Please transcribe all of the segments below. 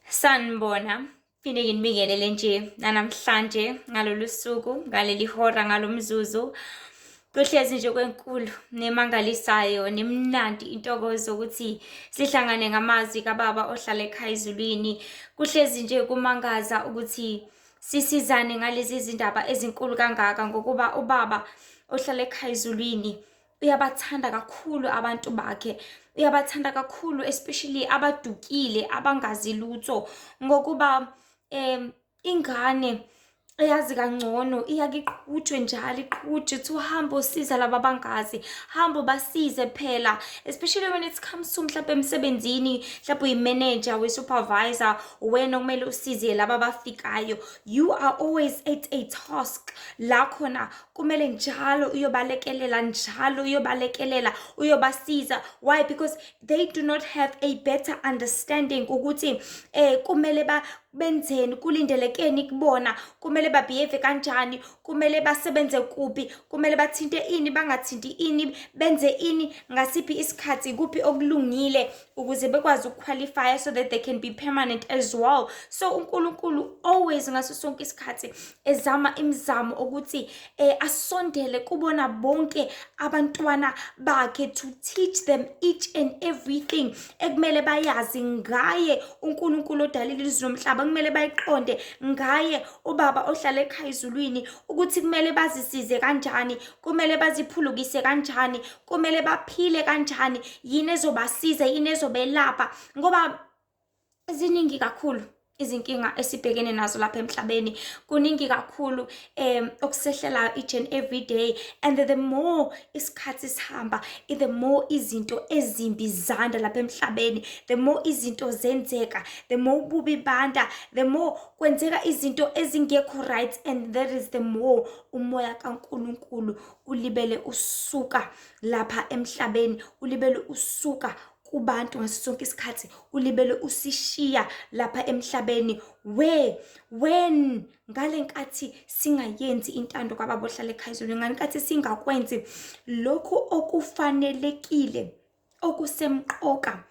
Sanibona, phinde nginibingelele nje namhlanje ngalolu suku, ngaleli hora, ngalo mzuzu. Kuhlezi nje kwenkulu nemangalisayo nemnandi intokozo ukuthi sihlangane ngamazwi kababa ohlala ekhaya ezulwini. Kuhlezi nje kumangaza ukuthi sisizane ngalezi zindaba ezinkulu kangaka ngokuba ubaba ohlala ekhaya ezulwini uyabathanda kakhulu abantu bakhe, uyabathanda kakhulu especially abadukile abangazi lutho ngokuba ingane eyazi kangcono iyake iqhutshwe njalo, iqhutshwe to hamba usiza laba bangazi, hamba basize phela, especially when it comes to mhlawumbe emsebenzini, mhlawumbe uyi-manager, we-supervisor, wena okumele usize laba abafikayo. You are always at a task la khona kumele njalo uyobalekelela, njalo uyobalekelela, uyobasiza. Why? Because they do not have a better understanding ukuthi kumele benzeni, kulindelekeni kubona, kumele babehave kanjani, kumele basebenze kuphi, kumele bathinte ini, bangathinti ini, benze ini, ngasiphi isikhathi, kuphi okulungile ukuze bekwazi ukuqualify so that they can be permanent as well. So uNkulunkulu always ngaso sonke isikhathi ezama imizamo ukuthi asondele kubona bonke abantwana bakhe, to teach them each and everything ekumele bayazi ngaye uNkulunkulu odalile izulu nomhlaba, kumele bayiqonde ngaye ubaba ohlala ekhaya ezulwini ukuthi kumele bazisize kanjani, kumele baziphulukise kanjani, kumele baphile kanjani, yini ezobasiza, yini ezobelapha, ngoba ziningi kakhulu izinkinga esibhekene nazo lapha emhlabeni, kuningi kakhulu okusehlelayo each and every day. And the more isikhathi sihamba, the more izinto ezimbi zanda lapha emhlabeni, the more izinto zenzeka, the more ububi banda, the more kwenzeka izinto ezingekho right, and that is the more umoya kaNkulunkulu ulibele usuka lapha emhlabeni, ulibele usuka kubantu ngaso sonke isikhathi, ulibele usishiya lapha emhlabeni. When ngale nkathi singayenzi intando kababa ohlala ekhaya ezulwini, ngale nkathi singakwenzi lokhu okufanelekile, okusemqoka,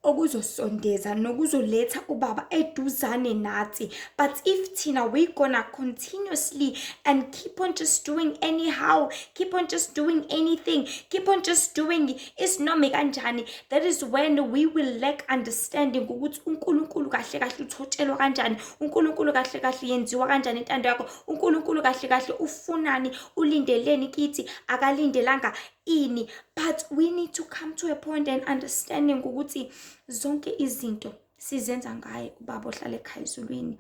okuzosondeza nokuzoletha ubaba eduzane nathi. But if thina we gonna continuously and keep on just doing anyhow, keep on just doing anything, keep on just doing isinome kanjani, that is when we will lack understanding ukuthi uNkulunkulu kahle kahle uthotshelwa kanjani, uNkulunkulu kahle kahle yenziwa kanjani intando yakho, uNkulunkulu kahle kahle ufunani, ulindeleni kithi, akalindelanga ini. But we need to come to a point and understanding ukuthi zonke izinto sizenza ngaye ubaba ohlala ekhaya ezulwini.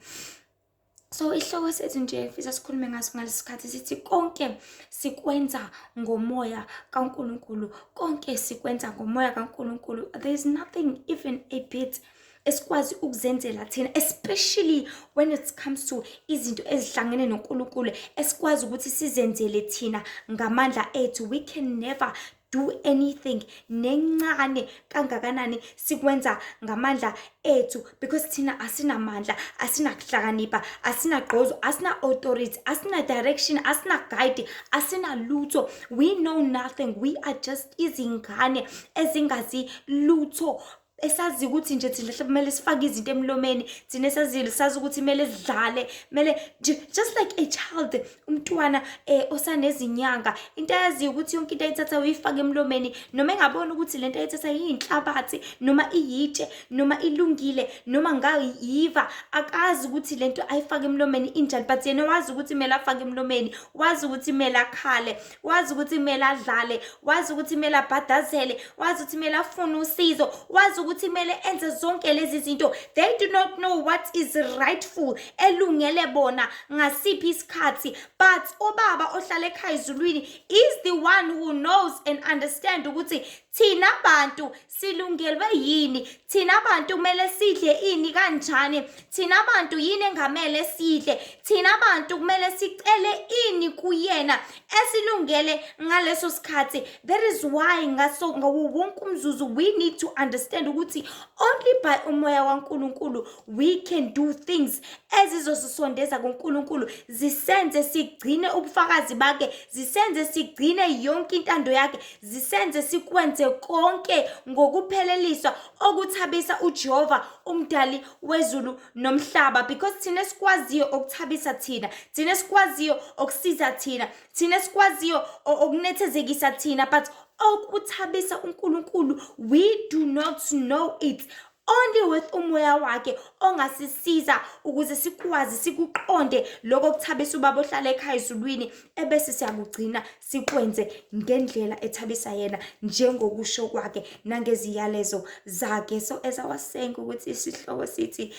So ihloko sethu nje fisa sikhulume ngaso ngalesikhathi sithi konke sikwenza ngomoya kaNkulunkulu, konke sikwenza ngomoya kaNkulunkulu. There is nothing even a bit esikwazi ukuzenzela thina, especially when it comes to izinto ezihlangene noNkulunkulu, esikwazi ukuthi sizenzele thina ngamandla ethu. We can never do anything nencane kangakanani sikwenza ngamandla ethu, because thina asinamandla, asinakuhlakanipha, asinagqozo, asina authority, asina direction, asina guide, asina lutho. We know nothing. We are just izingane ezingazi lutho, esazi ukuthi nje thina kumele sifake izinto emlomeni, thina esazile sazi ukuthi kumele sidlale, kumele just like a child, umntwana osanezinyanga, into yazi ukuthi yonke into ayithatha uyifake emlomeni, noma engabona ukuthi lento ayithatha iyinhlabathi noma iyitshe noma ilungile noma ngayiva, akazi ukuthi lento ayifake emlomeni injani, but yena wazi ukuthi kumele afake emlomeni, wazi ukuthi kumele akhale, wazi ukuthi kumele adlale, wazi ukuthi kumele abhadazele, wazi ukuthi kumele afune usizo, wazi ukuthi kumele enze zonke lezi zinto. They do not know what is rightful, elungele bona ngasiphi isikhathi, but ubaba ohlala ekhaya ezulwini is the one who knows and understand ukuthi thina bantu silungelwe yini, thina bantu kumele sidle ini kanjani, thina bantu yini engamele sidle, thina bantu kumele sicele ini kuyena esilungele ngaleso sikhathi. That is why ngaso wonke umzuzu we need to understand ukuthi only by umoya waNkulunkulu we can do things ezizosisondeza kuNkulunkulu, zisenze sigcine ubufakazi bakhe, zisenze sigcine yonke intando yakhe, zisenze sikwenze konke ngokupheleliswa okuthabisa uJehova umdali wezulu nomhlaba, because thina sikwaziyo okuthabisa thina sikwaziyo okusiza thina sikwaziyo okunethezekisa thina, but okuthabisa uNkulunkulu we do not know it. Only with umoya wakhe ongasisiza ukuze sikwazi sikuqonde lokho kuthabisa ubaba ohlala ekhaya ezulwini, ebese siyakugcina sikwenze ngendlela ethabisa yena njengokusho kwakhe nangeziyalezo zakhe. So as I was saying ukuthi isihloko sithi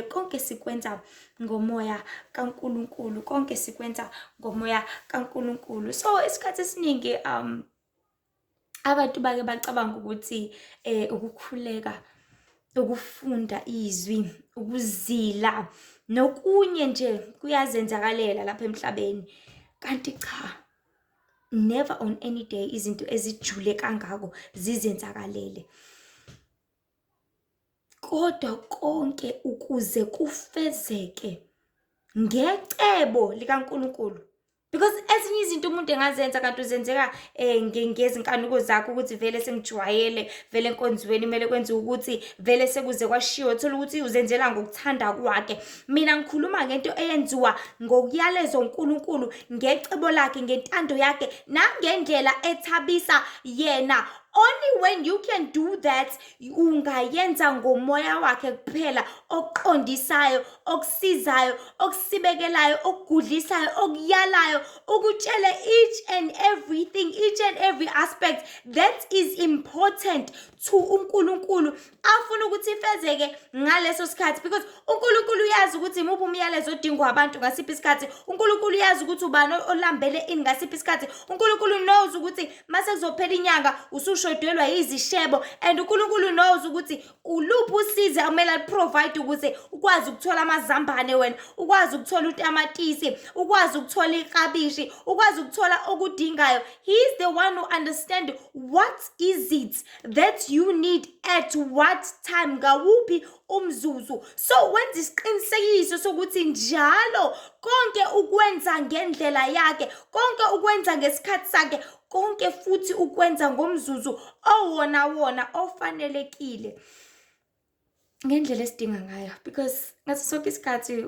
konke sikwenza ngomoya kaNkulunkulu, konke sikwenza ngomoya kaNkulunkulu. So isikhathi esiningi abantu bake bacabanga ukuthi ukukhuleka, ukufunda izwi, ukuzila nokunye nje kuyazenzakalela lapha emhlabeni, kanti cha, never on any day izinto ezijule kangako zizenzakalele. Kodwa konke ukuze kufezeke ngecebo likaNkulunkulu, because ezinye izinto umuntu engazenza kanti uzenzeka ngezinkanuko zakho ukuthi vele sengijwayele, vele enkonzweni kumele kwenze ukuthi vele sekuze kwashiwo, thola ukuthi uzenzela ngokuthanda kwakhe. Mina ngikhuluma ngento eyenziwa ngokuyalezo uNkulunkulu, ngecebo lakhe, ngentando yakhe nangendlela ethabisa yena. Only when you can do that, ungayenza ngomoya wakhe kuphela, okuqondisayo, okusizayo, okusibekelayo, okugudlisayo, okuyalayo, ukutshele each and everything, each and every aspect that is important to uNkulunkulu afuna ukuthi ifezeke ngaleso sikhathi, because uNkulunkulu uyazi ukuthi imuphi umyalezo odingwa abantu ngasiphi isikhathi. uNkulunkulu uyazi ukuthi ubani olambele ini ngasiphi isikhathi. uNkulunkulu knows ukuthi mase kuzophela inyanga usushodelwa izishebo, and uNkulunkulu knows ukuthi uluphi usize amele aliprovide ukuze ukwazi ukuthola amazambane wena, ukwazi ukuthola utamatisi, ukwazi ukuthola iklabishi, ukwazi ukuthola okudingayo. He is the one who understands what is it that you need at what time, ngawuphi umzuzu. So wenza isiqinisekiso sokuthi njalo konke ukwenza ngendlela yakhe, konke ukwenza ngesikhathi sakhe, konke futhi ukwenza ngomzuzu wona ofanelekile ngendlela esidinga ngayo, because ngaso sonke isikhathi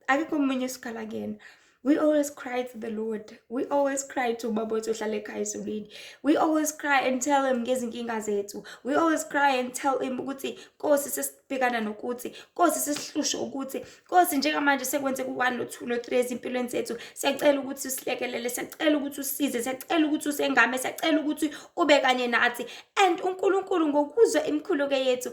akekho umunye usikhala kuyena. We always cry to the Lord. We always cry to ubaba wethu ohlala ekhaya ezulwini. We always cry and tell him ngezinkinga zethu. We always cry and tell him ukuthi Nkosi sesibhekana nokuthi, Nkosi sesihlusha ukuthi, Nkosi njengamanje sekwenze ku1 no2 no3 ezimpilweni zethu. Siyacela ukuthi usilekelele, siyacela ukuthi usize, siyacela ukuthi usengame, siyacela ukuthi ube kanye nathi. And uNkulunkulu ngokuzwa imikhuluko yethu,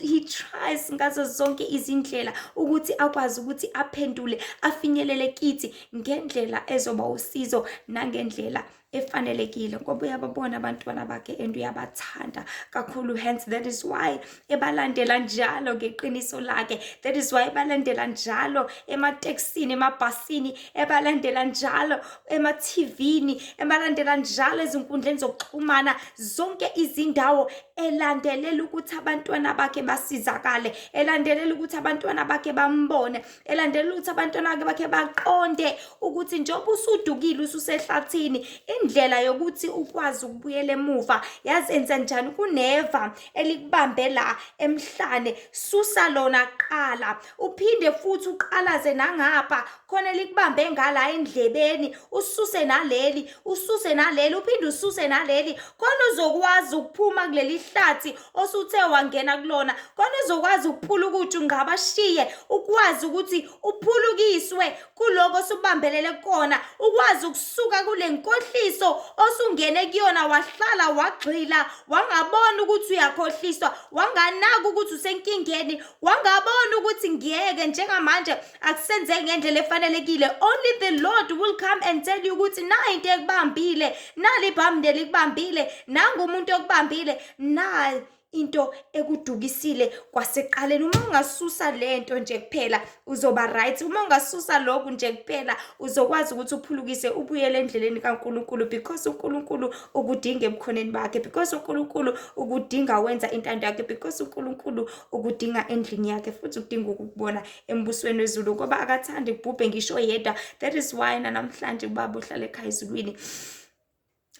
he tries ngazo zonke izindlela ukuthi akwazi ukuthi aphendule, afinyelele kithi ngendlela ezoba usizo nangendlela efanelekile, ngoba uyababona abantwana bakhe and uyabathanda kakhulu. Hence that is why ebalandela njalo ngeqiniso lakhe. That is why ebalandela njalo emateksini, emabhasini, ebalandela njalo ema-TVini, ebalandela njalo ezinkundleni zokuxhumana, zonke izindawo, elandelela ukuthi abantwana bakhe basizakale, elandelela ukuthi abantwana bakhe bambone, elandelela ukuthi abantwana bakhe baqonde ukuthi njengoba usudukile ususehlathini, indlela yokuthi ukwazi ukubuyela emuva yazenza njani. Kuneva elikubambe la emhlane, susa lona qala, uphinde futhi uqalaze nangapha khona elikubambe ngala endlebeni, ususe naleli, ususe naleli, uphinde ususe naleli, khona uzokwazi ukuphuma kuleli hlathi osuthe wangena kulona, khona uzokwazi ukuphula ukuthi ungabashiye, ukwazi ukuthi uphulukiswe kuloko osubambelele kona, ukwazi ukusuka kule nkohliso osungene kuyona, wahlala wagxila, wangabona ukuthi uyakhohliswa, wanganaka ukuthi usenkingeni, wangabona ukuthi ngiyeke njengamanje akusenzeki ngendlela efanelekile. Only the Lord will come and tell you ukuthi na into ekubambile, nali ibhambe likubambile, nangu umuntu okubambile, na into ekudukisile kwaseqaleni. Uma ungasusa lento nje kuphela uzoba right. Uma ungasusa lokhu nje kuphela uzokwazi ukuthi uphulukise ubuyele endleleni kaNkulunkulu, because uNkulunkulu ukudinga ebukhoneni bakhe, because uNkulunkulu ukudinga wenza intando yakhe, because uNkulunkulu ukudinga endlini yakhe, futhi udinga ukubona embusweni wezulu ngoba akathandi kubhubhe ngisho yedwa. That is why namhlanje ubaba uhlala ekhaya ezulwini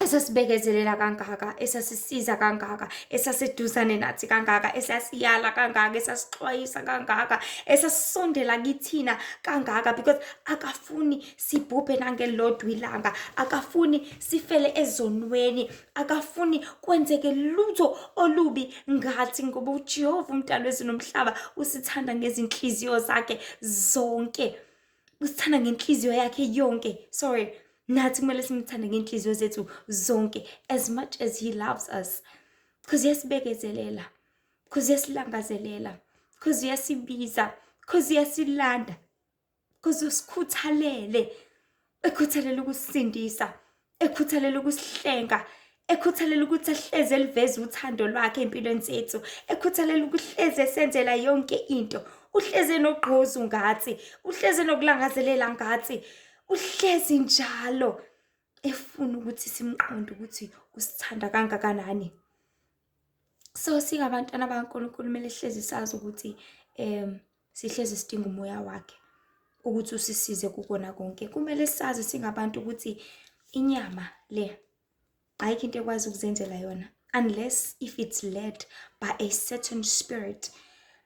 esasibekezelela kangaka, esasisiza kangaka, esaseduzane nathi kangaka, esasiyala kangaka, esasixwayisa kangaka, esasondela kithina kangaka, because akafuni sibhubhe nangelodwa ilanga, akafuni sifele ezonweni, akafuni kwenzeke lutho olubi ngathi, ngoba uJehova umdali wezulu nomhlaba usithanda ngezinhliziyo zakhe zonke, usithanda ngenhliziyo yakhe yonke. Nathi kumele simthande ngenhliziyo zethu zonke, as much as he loves us, because uyasibekezelela, because uyasilangazelela, because uyasibiza, because uyasilanda, because usikhuthalele, ekhuthalela ukusindisa, ekhuthalela ukusihlenga, ekhuthalela ukuthi ahleze eliveze uthando lwakhe empilweni zethu, ekhuthalela ukuhleze esenzela yonke into, uhleze nogqozu ngathi, uhleze nokulangazelela ngathi, uhlezi njalo efuna ukuthi simqonde ukuthi usithanda kangakanani. So singabantwana bakaNkulunkulu kumele hlezi sazi ukuthi sihlezi sidinga umoya wakhe ukuthi usisize kukona konke. Kumele sazi singabantu ukuthi inyama le ayikho into ekwazi ukuzenzela yona unless if it's led by a certain spirit.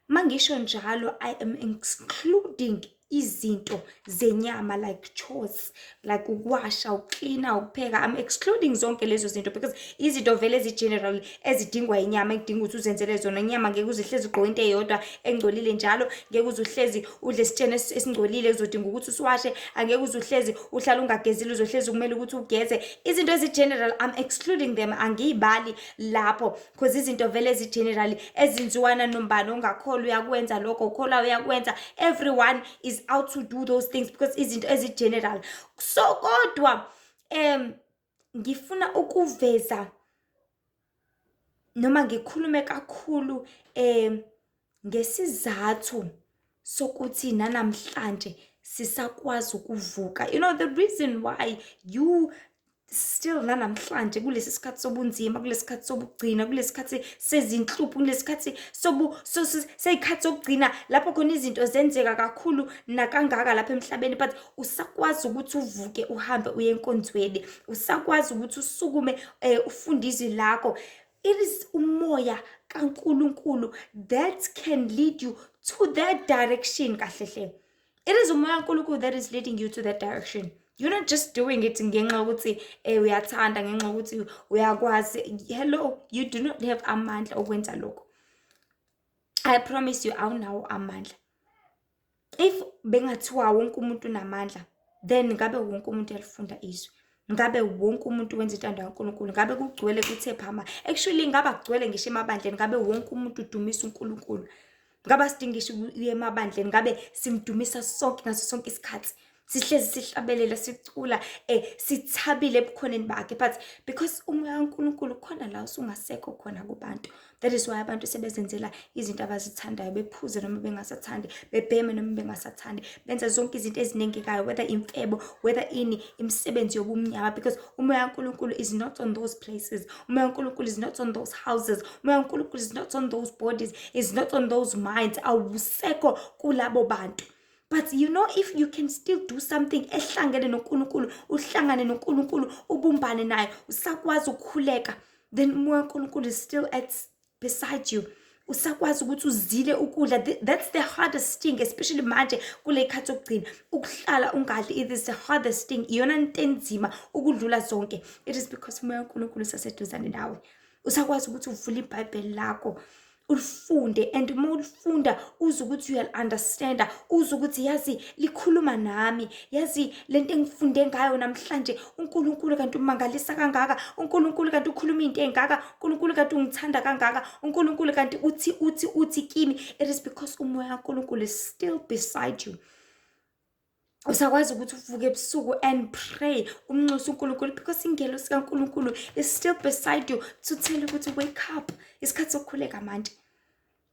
Mangisho njalo, I am excluding izinto zenyama like chores, like ukuwasha, uklina, ukupheka. I'm excluding zonke lezo zinto because izinto vele ezi-general ezidingwa inyama, ekudinga ukuthi uzenzele zona. Inyama ngeke uzihlezi ugqoke into eyodwa engcolile njalo, ngeke uzuhlezi udle isitshene esingcolile ezodinga ukuthi usiwashe, angeke uzuhlezi uhlala ungagezile uzohlezi kumele ukuthi ugeze. Izinto ezi-general I'm excluding them, angiyibali lapho, because izinto vele ezi-general ezinziwana nombani ongakholwa uyakwenza lokho, ukholwa uyakwenza. Everyone is out to do those things because izinto ezi-general. So kodwa ngifuna ukuveza noma ngikhulume kakhulu ngesizathu sokuthi nanamhlanje sisakwazi ukuvuka. You know the reason why you still nanamhlanje kulesi sikhathi sobunzima, kulesi sikhathi sobugcina, kulesi sikhathi sezinhlupho, kulesi sikhathi seyikhathi sokugcina lapho khona izinto zenzeka kakhulu nakangaka lapha emhlabeni, but usakwazi ukuthi uvuke uhambe uye enkonzweni, usakwazi ukuthi usukume ufunde izwi lakho. It is umoya kaNkulunkulu that can lead you to that direction kahlehle. It is umoya kaNkulunkulu that is leading you to that direction. You're not just doing it ngenxa ukuthi uyathanda, ngenxa ukuthi uyakwazi. Hello, you do not have amandla okwenza lokho. I promise you awunawo amandla. If bengathiwa wonke umuntu unamandla, then ngabe wonke umuntu uyalifunda izwi, ngabe wonke umuntu wenza intando kaNkulunkulu, ngabe kugcwele kuthe phama. Actually ngabe akugcwele ngisho emabandleni, ngabe wonke umuntu udumisa uNkulunkulu, ngabe sidingisha uye emabandleni, ngabe simdumisa sonke ngaso sonke isikhathi, sihlezi sihlabelela, sicula, sithabile ebukhoneni bakhe. But because umoya kaNkulunkulu khona la usungasekho khona kubantu, that is why abantu sebezenzela izinto abazithandayo, bephuze noma bengasathandi, bebheme noma bengasathandi, benza zonke izinto ezinengekayo, whether imfebo, whether imisebenzi yobumnyama, because umoya kaNkulunkulu is not on those places. Umoya kaNkulunkulu is not on those houses. Umoya kaNkulunkulu is not on those bodies, is not on those minds. Awusekho kulabo bantu. But you know, if you can still do something ehlangene noNkulunkulu, uhlangane noNkulunkulu, ubumbane naye, usakwazi ukukhuleka, then umoya kaNkulunkulu is still beside you. Usakwazi ukuthi uzile ukudla. That's the hardest thing, especially manje kule khathi okugcina ukuhlala ungadli. It is the hardest thing, iyona into enzima ukudlula zonke. It is because umoya kaNkulunkulu usaseduzane nawe. Usakwazi ukuthi uvule iBhayibheli lakho ulifunde, and uma ulifunda uze ukuthi uyal-understanda, uze ukuthi yazi likhuluma nami, yazi lento engifunde ngayo namhlanje, uNkulunkulu kanti umangalisa kangaka, uNkulunkulu kanti ukhuluma into engaka, uNkulunkulu kanti ungithanda kangaka, uNkulunkulu kanti uthi kimi. It is because umoya kaNkulunkulu is still beside you. usakwazi ukuthi uvuke ebusuku and pray umnxusa uNkulunkulu, because ingelo sikaNkulunkulu is still beside you to tell you ukuthi wake up, isikhathi sokukhuleka manje.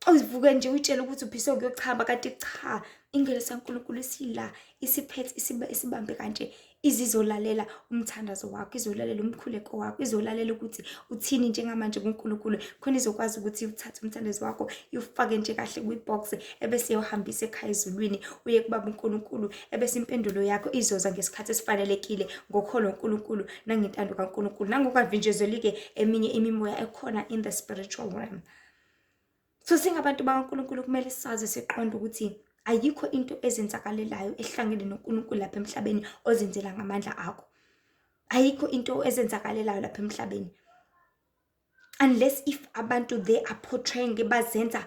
Uzivuke nje uyitshela ukuthi uphise ukuyochamba, kanti cha, ingelo sikaNkulunkulu isila isiphethe isibambe kanje, izizolalela umthandazo wakho, izolalela umkhuleko wakho, izolalela ukuthi uthini njengamanje kuNkulunkulu, khona izokwazi ukuthi uthathe umthandazo wakho ufake nje kahle kwibox, ebese uyohambisa ekhaya ezulwini uye kubaba uNkulunkulu, ebese impendulo yakho izoza ngesikhathi esifanelekile ngokholo uNkulunkulu nangentando kaNkulunkulu, nangokavinjezelike eminye imimoya ekhona in the spiritual realm. So singabantu bakaNkulunkulu kumele sazi siqonde ukuthi ayikho into ezenzakalelayo ehlangene noNkulunkulu lapha emhlabeni ozenzela ngamandla akho. Ayikho into ezenzakalelayo lapha emhlabeni, unless if abantu they are portraying bazenza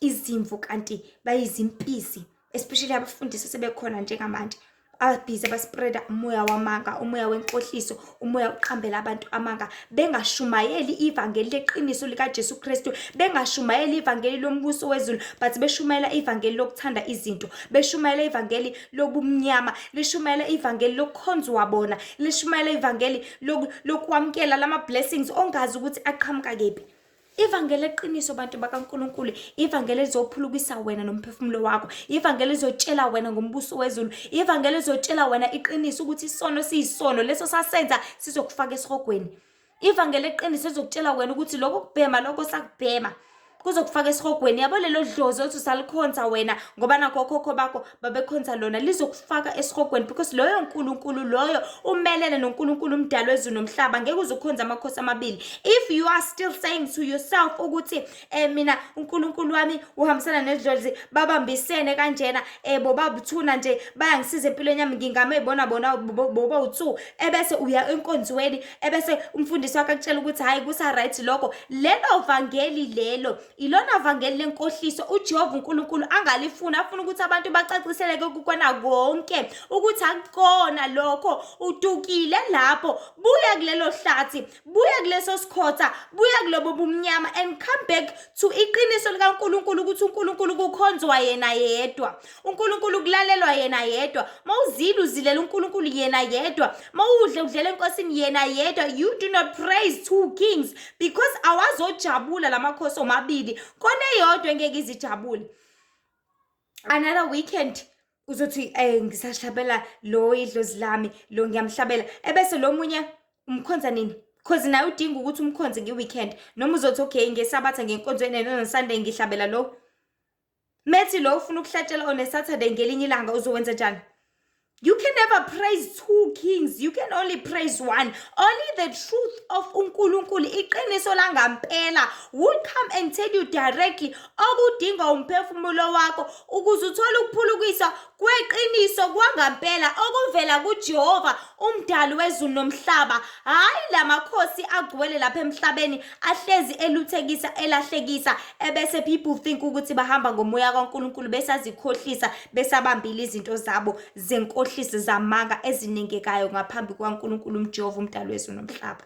izimvu kanti bayizimpisi, especially abafundisi sebekhona njengamanje ababhizi abaspreada umoya wamanga, umoya wenkohliso, umoya uqhambela abantu amanga, bengashumayeli ivangeli leqiniso lika Jesu Kristu, bengashumayeli ivangeli lombuso wezulu, but beshumayela ivangeli lokuthanda izinto, beshumayela ivangeli lobumnyama, lishumayela ivangeli lokukhonzwa bona, lishumayela ivangeli lokwamkela lama blessings ongazi ukuthi aqhamuka kephi. Ivangeli leqiniso bantu bakaNkulunkulu, ivangeli lizophulukisa wena nomphefumulo wakho, ivangeli lizotshela wena ngombuso wezulu, ivangeli lizotshela wena iqiniso ukuthi isono siyisono leso sasenza sizokufaka esihogweni. Ivangeli leqiniso lizokutshela wena ukuthi lokho kubhema lokho sakubhema kuzokufaka esihogweni. Yabo lelo dlozi othi usalikhonza wena ngoba nakho khokho bakho babekhonza lona, lizokufaka esihogweni, because loyo uNkulunkulu loyo umelele noNkulunkulu umdali wezulu nomhlaba, ngeke uzokhonza amakhosi amabili. If you are still saying to yourself ukuthi mina uNkulunkulu wami uhambisana nedlozi, babambisene kanjena bobabuthuna nje bayangisiza empilweni yami, ngingame bona boba uthu, ebese uya enkonzweni, ebese umfundisi wakhe akutshela ukuthi hayi kusa right lokho, lelo vangeli lelo ilona vangeli lenkohliso uJehova uNkulunkulu angalifuna, afuna ukuthi abantu bacaciseleke kukona konke ukuthi akukona lokho, utukile lapho, buya kulelo hlathi, buya kuleso sikhotha, buya kulobo bumnyama and come back to iqiniso likaNkulunkulu ukuthi uNkulunkulu kukhonzwa yena yedwa, uNkulunkulu kulalelwa yena yedwa, mawuzile uzilela uNkulunkulu yena yedwa, mawudle udlela enkosini yena yedwa. You do not praise two kings, because awazojabula lamakhosi omabili, khona eyodwa engeke izijabule. Another weekend uzothi ngisahlabela lo idlozi lami, lo ngiyamhlabela, ebese lo munye umkhonza nini, because naye udinga ukuthi umkhonze ngeweekend, noma uzothi okay ngesabatha ngenkonzweni noSunday ngihlabela lo, methi lo ufuna ukuhlatshela on Saturday ngelinye ilanga uzowenza njani? You can never praise two kings, you can only praise one. Only the truth of uNkulunkulu, iqiniso langampela, will come and tell you directly okudinga umphefumulo wakho ukuze uthole ukuphulukisa kweqiniso kwangampela okuvela kuJehova umdali wezulu nomhlaba, hayi lamakhosi agcwele lapha emhlabeni ahlezi eluthekisa elahlekisa, ebese people think ukuthi bahamba ngomoya kaNkulunkulu besazikhohlisa, besabambile izinto zabo zenkohliso zamanga ezinengekayo ngaphambi kwaNkulunkulu uJehova umdali wezulu nomhlaba.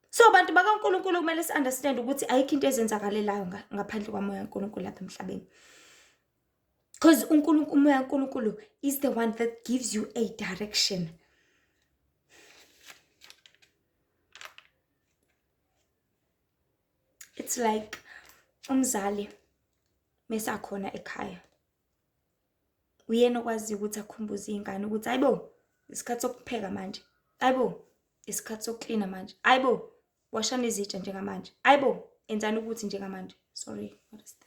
So abantu bakaNkulunkulu kumele si-understand ukuthi ayikho into ezenzakalelayo ngaphandle kwamoya kaNkulunkulu lapha emhlabeni, because umoya kaNkulunkulu is the one that gives you a direction. It's like umzali mesakhona ekhaya, uyena okwazi ukuthi akhumbuze ingane ukuthi hayibo isikhathi sokupheka manje, hayibo isikhathi sokuklina manje, hayibo washana izitsha njengamanje, hayibo enzani ukuthi njengamanje. Sorry, what is this?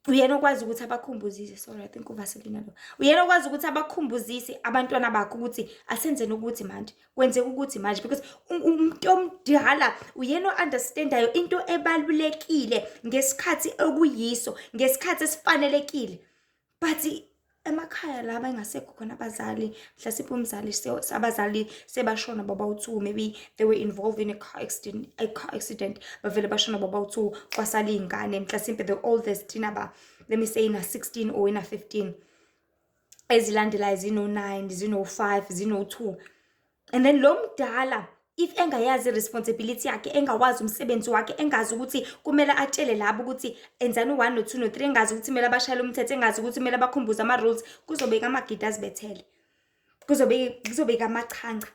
Uyena okwazi ukuthi abakhumbuzise, sorry I think uVaseline lo. Uyena okwazi ukuthi abakhumbuzise abantwana bakho ukuthi asenzeni ukuthi manje, kwenzeka ukuthi manje, because umuntu omdala uyena ounderstandayo into ebalulekile ngesikhathi okuyiso, ngesikhathi esifanelekile. But emakhaya la bangasekho khona abazali, mhlawumbe umzali abazali sebashona baba u2, maybe they were involved in a car accident bavele bashona baba u2, kwasala ingane mhlawumbe the oldest thina let me say ina 16 or ina 15, ezilandelayo zino 9 zino 5 zino 2, and then lo mdala if engayazi responsibility yakhe, engawazi umsebenzi wakhe, engazi ukuthi kumele atshele labo ukuthi enzani 1 no 2 no 3, engazi ukuthi kumele abashayele umthetho, engazi ukuthi kumele bakhumbuze ama-rules, kuzobeka amagida azibethele, kuzobeka amachanca,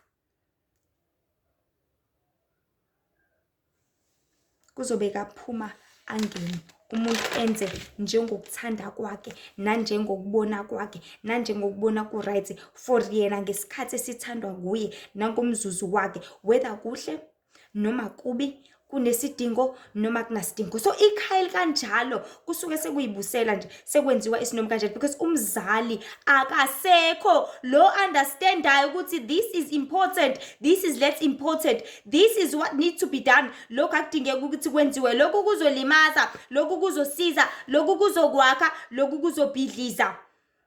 kuzobeka phuma angene, umuntu enze njengokuthanda kwakhe nanjengokubona kwakhe nanjengokubona ku-right for yena ngesikhathi esithandwa nguye nangomzuzu wakhe, whether kuhle noma kubi, kunesidingo noma kunasidingo. So ikhaya kanjalo kusuke sekuyibusela nje, sekwenziwa isinoma kanjalo because umzali akasekho lo understandayo ukuthi this is important, this is less important, this is what needs to be done. Lokhu akudingeka ukuthi kwenziwe, lokhu kuzolimaza, lokhu kuzosiza, lokhu kuzokwakha, lokhu kuzobhidliza.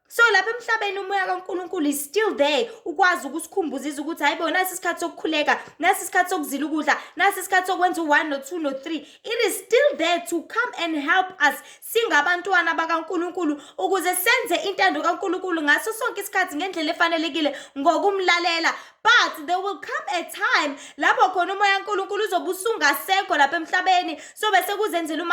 So lapha emhlabeni umoya kaNkulunkulu is still there, ukwazi ukusikhumbuza ukuthi hayibo nasi isikhathi sokukhuleka, nasi isikhathi sokuzila ukudla, nasi isikhathi sokwenza u1 no 2 no 3. It is still there to come and help us singabantwana bakaNkulunkulu ukuze senze intando kaNkulunkulu ngaso sonke isikhathi ngendlela efanelekile ngokumlalela. But there will come a time lapho khona umoya kaNkulunkulu uzobe usungasekho lapha emhlabeni, so bese kuzenzela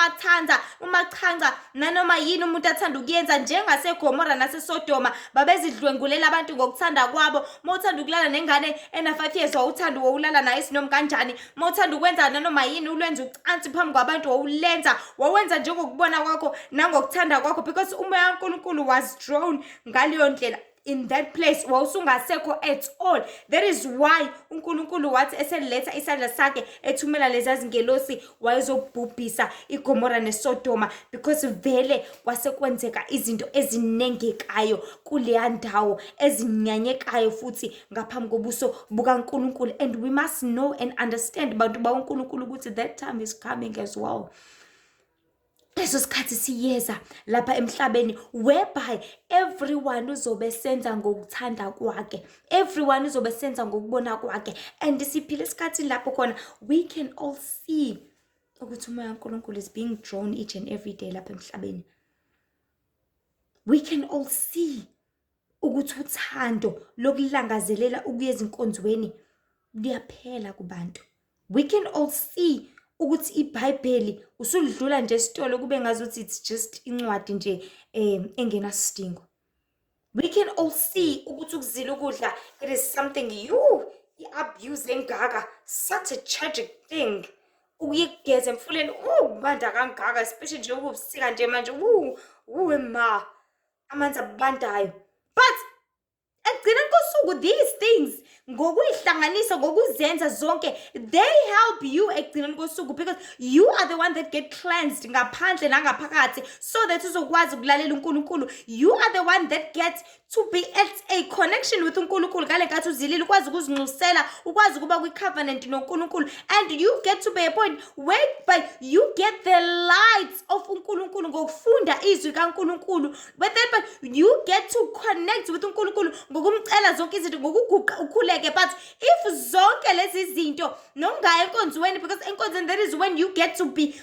umachanca nanoma yini umuntu athanda ukuyenza, njengaseGomora naseSodoma babezidlwengulela abantu ngokuthanda kwabo. Mawuthanda ukulala nengane ena5 years wawuthanda ukulala nayo isinoma kanjani, mawuthanda ukwenza nanoma yini ulwenza ucansi phambi kwabantu wawulenza, wawenza njengokubona kwakho nangokuthanda kwakho, because umoya kaNkulunkulu was drawn ngaleyo ndlela. In that place wawusungasekho at all. That is why uNkulunkulu wathi eseletha isandla sakhe ethumela lezi zingelosi wayezobhubhisa iGomora neSodoma, because vele kwasekwenzeka izinto ezinengekayo kuleya ndawo, ezinyanyekayo futhi ngaphambi kobuso bukaNkulunkulu. And we must know and understand bantu baNkulunkulu ukuthi that time is coming as well. Leso sikhathi siyeza lapha emhlabeni whereby everyone uzobe senza ngokuthanda kwakhe, everyone uzobe senza ngokubona kwakhe. And siphile isikhathi lapho khona we can all see ukuthi umoya kaNkulunkulu is being drawn each and every day lapha emhlabeni. We can all see ukuthi uthando lokulangazelela ukuya ezinkonzweni liyaphela kubantu. We can all see ukuthi iBhayibheli usulidlula nje esitolo kube ngazuthi it's just incwadi nje engenasidingo. We can all see ukuthi ukuzila ukudla it is something abuse engaka, such a tragic thing. Ukuyigeza emfuleni ubanda kangaka, especially nje ukubusika nje manje ema amanzi abandayo. But ekugcineni kosuku these things ngokuyihlanganisa ngokuzenza zonke they help you ekugcineni kosuku, because you are the one that get cleansed ngaphandle nangaphakathi, so that uzokwazi ukulalela uNkulunkulu. You are the one that gets to be at a connection with uNkulunkulu ngale nkathi uzilile, ukwazi ukuzinxusela, ukwazi ukuba kwi-covenant noNkulunkulu. And you get to be a point whereby you get the light of uNkulunkulu ngokufunda izwi kaNkulunkulu, but then you get to connect with uNkulunkulu ngokumcela zonke izinto, ngokuguqa ukhuleke. But if zonke lezi zinto nongaya enkonzweni, because enkonzweni that is when you get to be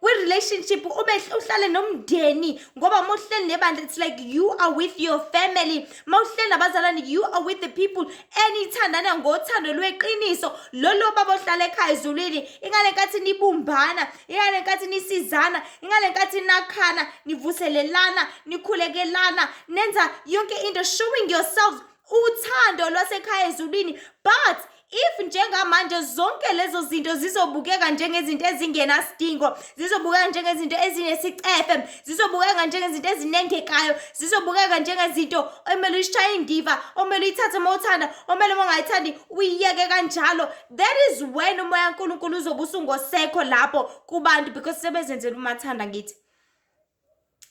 kwi-relationship, uhlale nomndeni, ngoba mawuhleli nebandla it's like you are with your family. Mawuhleli nabazalwane you are with the people enithandana ngothando lweqiniso, lolo baba ohlala ekhaya ezulwini, ingale nkathi nibumbana, ingale nkathi nisizana, ingale nkathi nakhana, nivuselelana, nikhulekelana, nenza yonke into showing yourselves uthando lwasekhaya ezulwini. But if njengamanje zonke lezo zinto zizobukeka njengezinto ezingenasidingo, zizobukeka njengezinto ezinesicefe, zizobukeka njengezinto ezinengekayo, zizobukeka njengezinto omele uyishaye indiva, omele uyithathe mawuthanda, omele mongayithandi uyiyeke kanjalo, that is when umoya kaNkulunkulu uzobe usungosekho lapho kubantu, because sebezenzela umathanda. Ngithi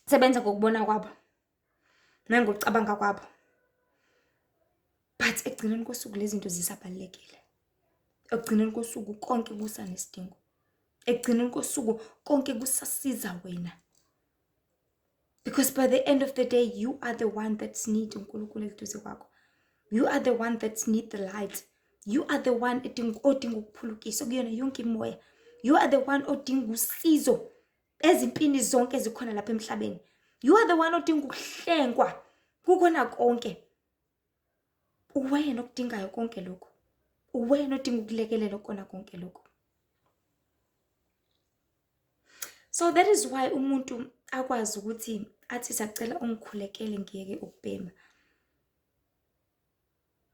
sebenza ngokubona kwabo nangokucabanga kwabo. But ekugcineni kosuku lezi zinto zisabalekile. Ekugcineni kosuku konke kusanesidingo. Ekugcineni kosuku konke kusasiza wena. Because by the end of the day you are the one that's need uNkulunkulu eduze kwakho. You are the one that need the light. You are the one odinga ukuphulukiswa kuyona yonke imoya. You are the one odinga usizo ezimpini zonke ezikhona lapha emhlabeni. You are the one odinga ukuhlengwa kukona konke. Uwena okudingayo konke lokho. Uwena odinga ukulekelelwa kona konke lokho. So that is why umuntu akwazi ukuthi athi sacela ungikhulekele ngiyeke ukubhema.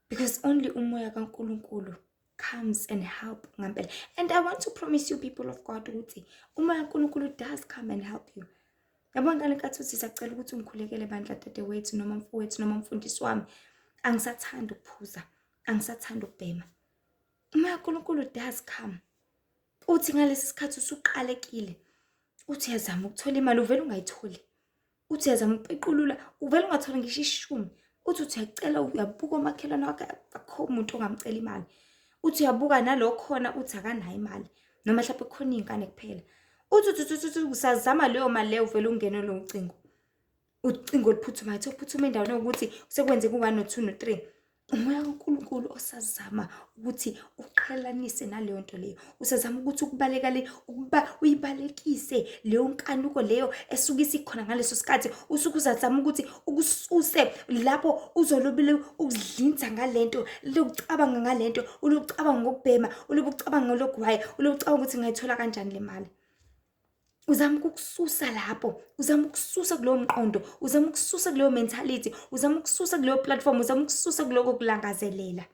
Because only umoya kaNkulunkulu comes and help ngampela. And I want to promise you, people of God, ukuthi umoya kaNkulunkulu does come and help you. Yabona ngale nkathi uthi sacela ukuthi ungikhulekele bandla dadewethu noma mfowethu noma mfundisi wami, angisathanda ukuphuza, angisathanda ukubhema. Umoya kaNkulunkulu does come. Uthi ngalesi sikhathi usuqalekile, uthi yazama ukuthola imali uvela ungayitholi. Uthi yazama ukupequlula uvela ungathola ngisho ishumi. Uthi uyacela uyabuka omakhelwane wakhe akho umuntu ongamcela imali. Uthi uyabuka nalokhona uthi akanayo imali noma mhlawumbe khona ingane kuphela. Uthi usazama leyo mali leyo uvela ungene lo ucingo. Ucingo liphuthumayo ukuphuthuma endaweni ukuthi sekwenzeka u1 no 2 no 3. Umoya kaNkulunkulu osazama ukuthi uqhelanise naleyo nto leyo. Usazama ukuthi ukubalekale ukuba uyibalekise leyo nkanuko leyo esuka isikhona ngaleso sikhathi. Usuke uzazama ukuthi ukususe lapho uzolobile ukudlinza ngalento, lokucabanga ngalento, ulokucabanga ngokubhema, ulokucabanga ngologwaye, ulokucabanga ukuthi ngayithola kanjani le mali. Uzama ukukususa lapho, uzama ukususa kulowo mqondo, uzama ukususa kuleyo mentality, uzama ukususa kuleyo platform, uzama ukususa kuloko kulangazelela.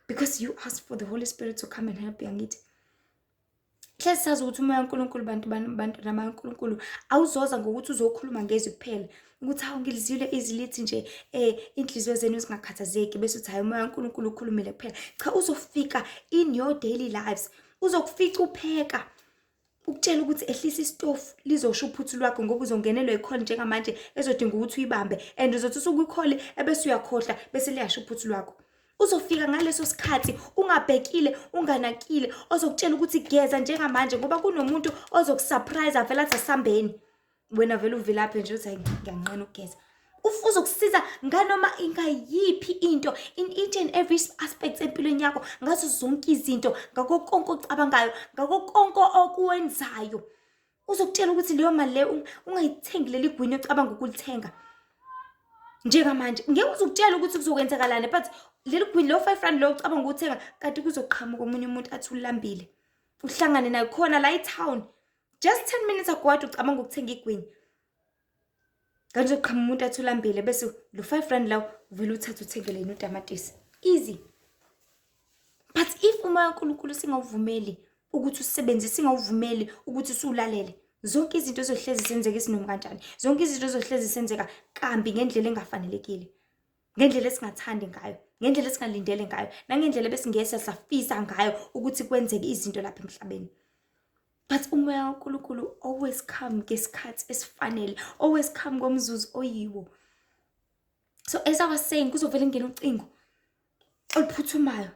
Because you asked for the Holy Spirit to come and help you angithi. Hlezi sazi ukuthi umoya kaNkulunkulu bantu namaNkulunkulu awuzoza ngokuthi uzokhuluma ngezwi kuphela. Ukuthi hawu ngilizwile izilithi nje inhliziyo zenu zingakhathazeki bese uthi hayi umoya kaNkulunkulu ukhulumile kuphela. Cha, uzofika in your daily lives. Uzokufica upheka. Ukutshela ukuthi ehlisa isitofu lizosho uphuthu lwakho ngoba uzongenelwa ikhona njengamanje ezodinga ukuthi uyibambe and uzothi usukuyikhole ebese uyakhohla bese liyasho uphuthu lwakho. Uzofika ngaleso sikhathi ungaphekile unganakile ozokutshela ukuthi geza njengamanje ngoba kunomuntu ozokusurprise avela athi asambeni wena vele uvilaphe nje uthi ngiyanqena ukugeza. Uzokusiza nganoma ingayiphi into in each and every aspect empilweni yakho ngazo zonke izinto ngakho konke ocabangayo ngakho konke okuwenzayo. Uzokutshela ukuthi leyo mali le ungayithengi leli gwinyo ocabanga ukulithenga njengamanje. Ngeke uzokutshela ukuthi kuzokwenzakalani but leli gwinyo lo 5 rand lo ucabanga ukuthenga kanti kuzoqhamuka omunye umuntu athi ulambile uhlangane nayo khona la eTown just 10 minutes ago wathi ucabanga ukuthenga igwinyo. Kanti uqhamuka umuntu athi ulambile bese lo 5 rand lawo uvela uthatha uthengele yena utamatisi. Easy. But if umoya kaNkulunkulu singawuvumeli ukuthi usebenzise, singawuvumeli ukuthi usulalele, zonke izinto ezohlezi senzeka isinoma kanjani, zonke izinto ezohlezi senzeka kambi ngendlela engafanelekile, ngendlela esingathandi ngayo, ngendlela esingalindele ngayo, nangendlela besingesa safisa ngayo ukuthi kwenzeke izinto lapha emhlabeni. But umoya kaNkulunkulu always come ngesikhathi esifanele, always come ngomzuzu oyiwo. So as I was saying, kuzovela ngene ucingo oluphuthumayo.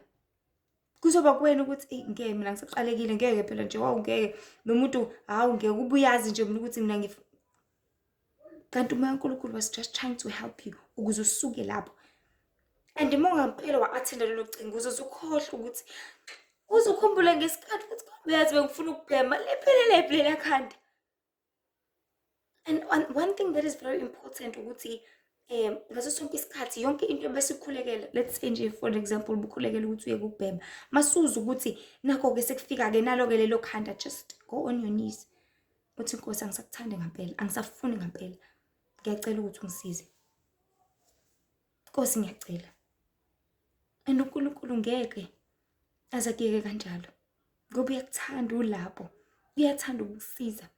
Kuzoba kuwena ukuthi ngeke mina ngisaqalekile ngeke phela nje ngeke nomuntu hawu ngeke ubuyazi nje mina ukuthi mina kanti umoya kaNkulunkulu was just trying to help you ukuze usuke lapho. And mongaphela wa-attenda lelo cingo uzokhohlwa ukuthi uzukhumbule ngesikhathi ukuthi uyazi bengifuna ukubhema lephelele lela khanda. And one thing that is very important ukuthi ngaso sonke isikhathi yonke into ebesikhulekela, let's say nje for example ubukhulekela ukuthi uye ukubhema, masuza ukuthi nakho ke sekufika ke nalo ke lelo khanda, just go on your knees uthi Nkosi angisakuthandi ngempela, angisafuni ngempela, ngiyacela ukuthi ungisize Nkosi, ngiyacela. And uNkulunkulu ngeke azakuyeke kanjalo ngoba uyakuthanda ulapho, uyathanda ukukusiza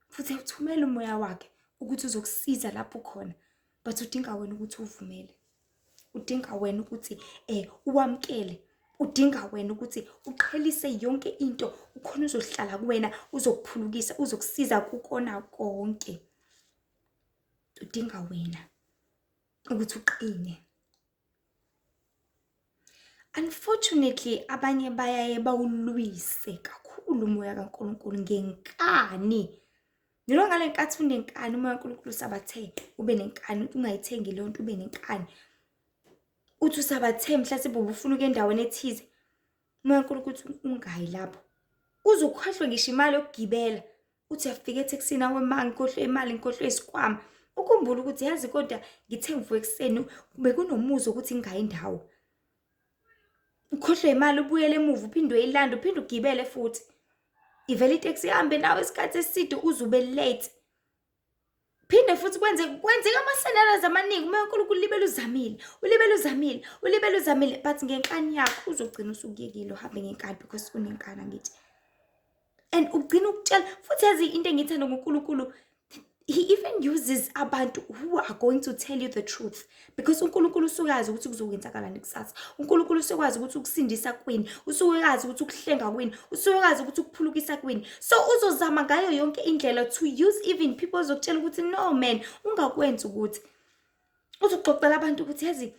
futhi uyathumela umoya wakhe ukuthi uzokusiza lapho khona. But udinga wena ukuthi uvumele, udinga wena ukuthi uwamkele, udinga wena ukuthi uqhelise yonke into ukhona uzohlala kuwena, uzokuphulukisa, uzokusiza kukona konke. Udinga wena ukuthi uqine. Unfortunately abanye bayaye bawulwise kakhulu umoya kaNkulunkulu ngenkani. Nilo ngale nkathi unenkani umoya kaNkulunkulu sabathe ube nenkani, ungayithengi leyo nto ube nenkani. Uthi usabathe mhlawumbe ubufuna uke endaweni ethize, umoya kaNkulunkulu ungayi lapho. Uzokhohlwa ngisho imali yokugibela, uthi uyafika eTaxini awe ngikhohlwe imali, ngikhohlwe isikwama. Ukhumbula ukuthi yazi kodwa ngithe ngivuka ekseni bekunomuzo ukuthi ngingayi indawo. ukhohlwe imali ubuyele emuva uphinde uyilanda uphinde ugibele futhi. Ivele iteksi ihambe nawe isikhathi eside uze ube late. Phinde futhi kwenzeka ama-scenarios amaningi uma uNkulunkulu ulibele uzamile but ngenkani yakho uzogcina usukuyekile uhambe ngenkani because unenkani angithi. And ugcina ukutshela futhi yazi into engiyithanda ngoNkulunkulu, he even uses abantu who are going to tell you the truth because uNkulunkulu usukazi ukuthi kuzokwenzakalani kusasa. uNkulunkulu usukazi ukuthi ukusindisa kwini, usukazi ukuthi ukuhlenga kwini, usukazi ukuthi ukuphulukisa kwini. So uzozama ngayo yonke indlela to use even people zokutshela ukuthi no man ungakwenza ukuthi. Uzoxoxela abantu ukuthi yazi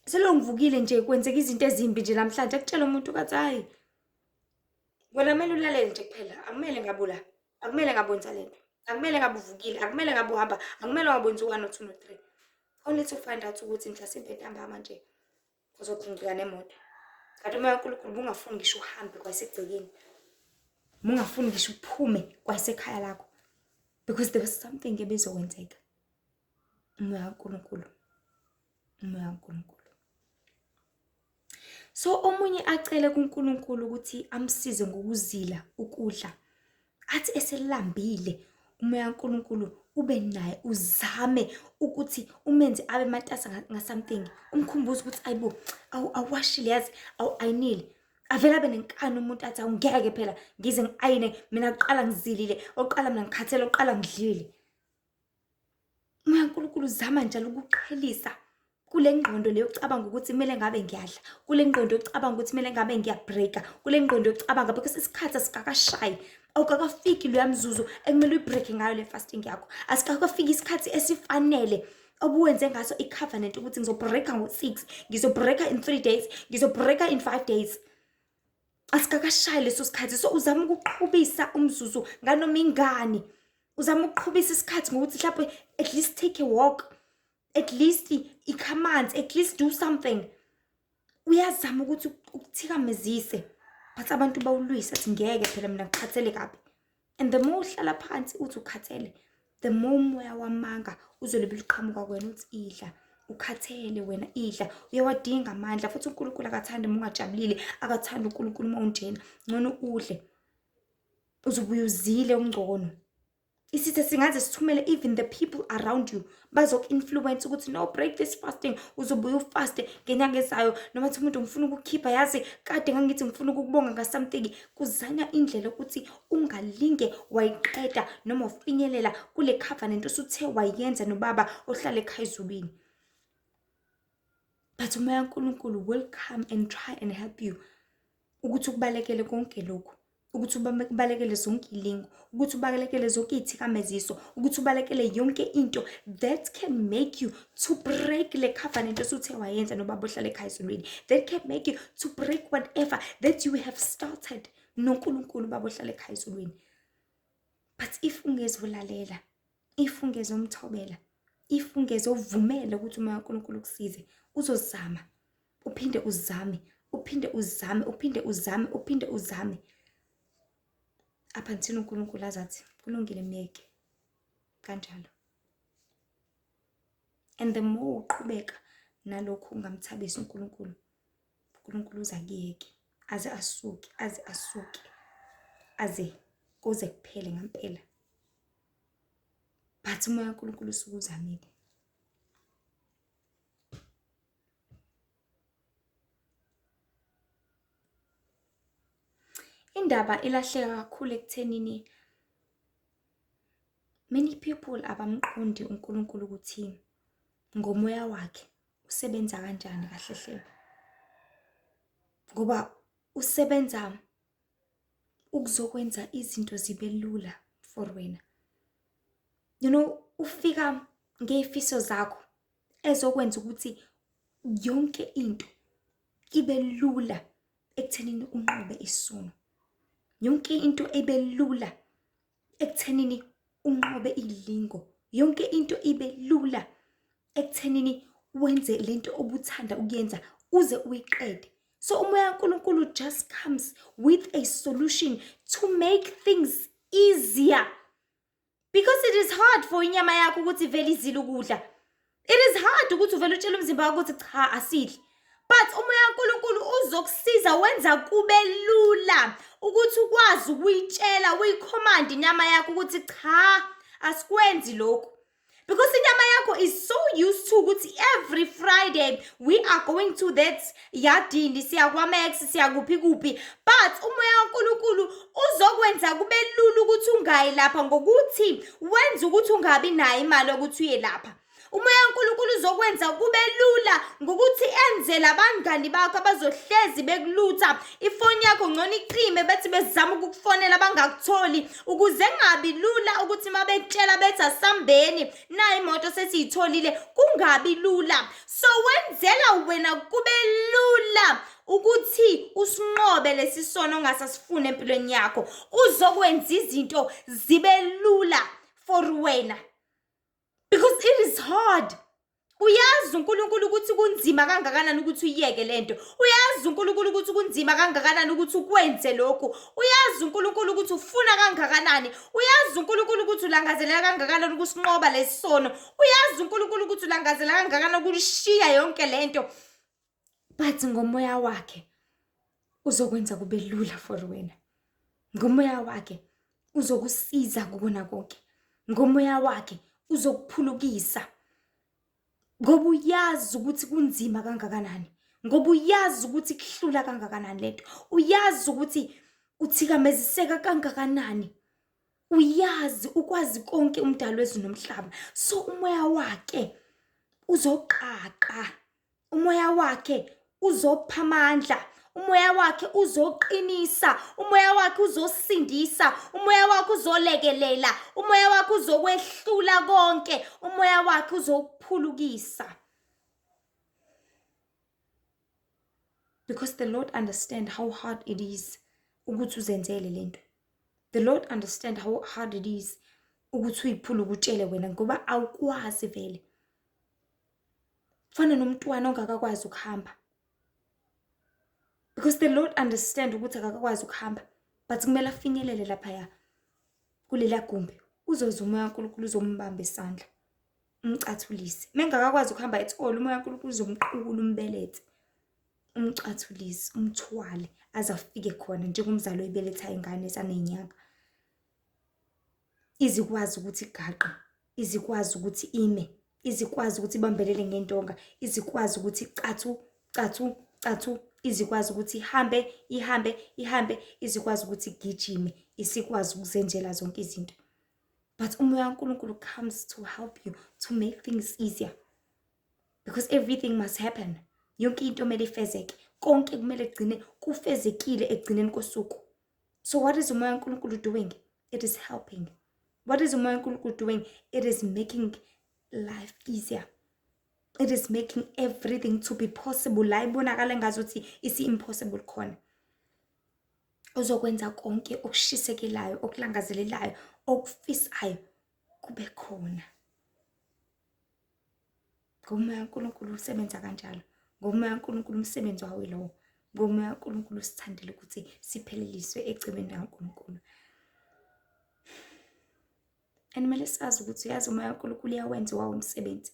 selongivukile nje kwenzeka izinto ezimbi nje namhlanje akutshela umuntu ukuthi hayi wena kumele ulalele nje kuphela, akumele ngabula, akumele ngabonza lento, akumele ngabe uvukile, akumele ngabe uhamba, akumele ngabonza 1 or 2 or 3. Only to find out ukuthi mhlasimpe ntamba manje uzoxingeka nemoto. Kanti uma uNkulunkulu bungafuni ngisho uhambe kwasegcekeni, bungafuni ngisho uphume kwasekhaya lakho because there was something ebizokwenzeka. Umoya kaNkulunkulu, umoya kaNkulunkulu. So omunye acele kuNkulunkulu ukuthi amsize ngokuzila ukudla. Athi eselambile umoya kaNkulunkulu ube naye uzame ukuthi umenze abe matasa something. Umkhumbuze ukuthi ayibo awashile yazi ayinile. Avela abe nenkani umuntu athi awungeke phela ngize ngiayine mina kuqala ngizilile, oqala mina ngikhathele, oqala ngidlile. Umoya kaNkulunkulu uzama njalo ukuqhelisa kule ngqondo leyo ucabanga ukuthi kumele ngabe ngiyadla, kule ngqondo ucabanga ukuthi kumele ngabe ngiyabreaka, kule ngqondo ucabanga because isikhathi asikakashayi, awukakafiki lo yamzuzu ekumele uyibreake ngayo le fasting yakho. Asikakafiki isikhathi esifanele obuwenze ngaso icovenant ukuthi ngizobreaka ngo6, ngizobreaka in 3 days, ngizobreaka in 5 days. Asikakashayi leso sikhathi. So uzama ukuqhubisa umzuzu nganoma ingani. Uzama ukuqhubisa isikhathi ngokuthi mhlawumbe at least take a walk, at least i-commands, at least do something. Uyazama ukuthi ukuthikamezise but abantu bawulwisa athi ngeke phela mina ngikhathele kabi. And the more uhlala phansi uthi ukhathele, the more umoya wamanga uzolobe liqhamuka kwena uthi idla, ukhathele wena idla. Uyawadinga amandla futhi uNkulunkulu akathanda uma ungajabulile, akathanda uNkulunkulu uma unjena. Ngcono udle uzobuye uzile ungcono. Isithe singaze sithumele even the people around you bazoku-influence ukuthi no, break this fasting, uzobuye ufaste ngenyanga ezayo. Nomathi umuntu ngifuna ukukhipha yazi kade ngangithi ngifuna ukubonga ngasamthing. Kuzanya indlela ukuthi ungalinge wayiqeda noma ufinyelela kule covenant osuthe wayenza nobaba ohlala ekhaya ezulwini. But umoya kaNkulunkulu will come and try and help you ukuthi ukubalekele konke lokhu, ukuthi ubalekele zonke ilingo, ukuthi ubalekele zonke izithikameziso, ukuthi ubalekele yonke into that can make you to break le covenant osuthe wayenza nobaba ohlala ekhaya ezulwini, that can make you to break whatever that you have started noNkulunkulu baba ohlala ekhaya ezulwini. But if ungezolalela, if ungezomthobela, if ungezovumela ukuthi umoya kaNkulunkulu ukusize, uzozama uphinde uzame, uphinde uzame, uphinde uzame, uphinde uzame. Up until uNkulunkulu azathi kulungile myeke kanjalo. And the more uqhubeka nalokhu ungamthabisi uNkulunkulu, uNkulunkulu uzakuyeke aze asuke, aze kuze kuphele ngempela. But umoya kaNkulunkulu usukuzamile. Indaba ilahleka kakhulu ekuthenini many people abamqondi uNkulunkulu ukuthi ngomoya wakhe usebenza kanjani kahle hle. Ngoba usebenza ukuzokwenza izinto zibe lula for wena. You know, ufika ngezifiso zakho ezokwenza ukuthi yonke into ibe lula ekuthenini unqobe isono. Yonke into ibe lula ekuthenini unqobe ilingo. Yonke into ibe lula ekuthenini wenze lento obuthanda ukuyenza uze uyiqede. So umoya kaNkulunkulu just comes with a solution to make things easier. Because it is hard for inyama yakho ukuthi vele izile ukudla. It is hard ukuthi uvele utshela umzimba wakho ukuthi cha asidli. but umoya kaNkulunkulu uzokusiza wenza kube lula ukuthi ukwazi ukuyitshela uyicommand inyama yakho ukuthi cha asikwenzi lokho. Because inyama yakho is so used to ukuthi every Friday we are going to that yardini, siya kwaMax, siya kuphi kuphi. But umoya kaNkulunkulu uzokwenza kube lula ukuthi ungayi lapha ngokuthi wenza ukuthi ungabi nayo imali ukuthi uye lapha. Umoya kaNkulunkulu uzokwenza kube lula ngokuthi enzele abangani bakho abazohlezi bekulutha ifoni yakho ngcono icime bethi bezama ukukufonela bangakutholi ukuze ngabi lula ukuthi mabetshela bethi asambeni na imoto sesiyitholile kungabi lula. So wenzela wena kube lula ukuthi usinqobe lesisono ongasasifuna empilweni yakho. Uzokwenza izinto zibe lula for wena. Because it is hard. Uyazi uNkulunkulu ukuthi kunzima kangakanani ukuthi uyeke lento. Uyazi uNkulunkulu ukuthi kunzima kangakanani ukuthi ukwenze lokhu. Uyazi uNkulunkulu ukuthi ufuna kangakanani. Uyazi uNkulunkulu ukuthi ulangazelela kangakanani ukusinqoba lesisono. Uyazi uNkulunkulu ukuthi ulangazelela kangakanani ukushiya yonke lento. But ngomoya wakhe uzokwenza kube lula for wena. Ngomoya wakhe uzokusiza kubona konke. Ngomoya wakhe uzokuphulukisa. Ngoba uyazi ukuthi kunzima kangakanani. Ngoba uyazi ukuthi kuhlula kangakanani lento. Uyazi ukuthi uthikameziseka kangakanani. Uyazi ukwazi konke umdali wezulu nomhlaba. So umoya wakhe uzoqaqa. Umoya wakhe uzopha amandla. Umoya wakhe uzoqinisa. Umoya wakhe uzosindisa. Umoya wakhe uzolekelela. Umoya wakhe uzokwehlula konke. Umoya wakhe uzokuphulukisa. Because the Lord understand how hard it is ukuthi uzenzele lento. The Lord understand how hard it is ukuthi uyiphulukutshele wena ngoba awukwazi vele. Fana nomntwana ongakakwazi ukuhamba. Because the Lord understand ukuthi akakwazi ukuhamba, but kumele afinyelele lapha kulela gumbi. Uzoza umoya kaNkulunkulu uzombamba isandla. Umcathulise. Mengakakwazi ukuhamba at all, umoya kaNkulunkulu uzomqukula umbelethe. Umcathulise, umthwale azafike khona njengomzali oyibeletha ingane esanenyanga. Izikwazi ukuthi igaqa, izikwazi ukuthi ime, izikwazi ukuthi ibambelele ngentonga, izikwazi ukuthi cathu, izikwazi ukuthi ihambe, izikwazi ukuthi igijime, isikwazi ukuzenzela zonke izinto. But umoya kaNkulunkulu comes to help you to make things easier. Because everything must happen. Yonke into kumele ifezeke. Konke kumele kugcine kufezekile ekugcineni kosuku. So what is umoya kaNkulunkulu doing? It is helping. What is umoya kaNkulunkulu doing? It is making life easier. It is making everything to be possible. La ibonakala ngazuthi isi impossible khona. Uzokwenza konke okushisekelayo, okulangazelelayo, okufisayo kube khona. Ngomoya kaNkulunkulu usebenza kanjalo. Ngomoya kaNkulunkulu umsebenzi wawo lo. Ngomoya kaNkulunkulu sithandile ukuthi sipheleliswe ecibeni kaNkulunkulu. Animele sazi ukuthi uyazi umoya kaNkulunkulu uyawenza wawo umsebenzi.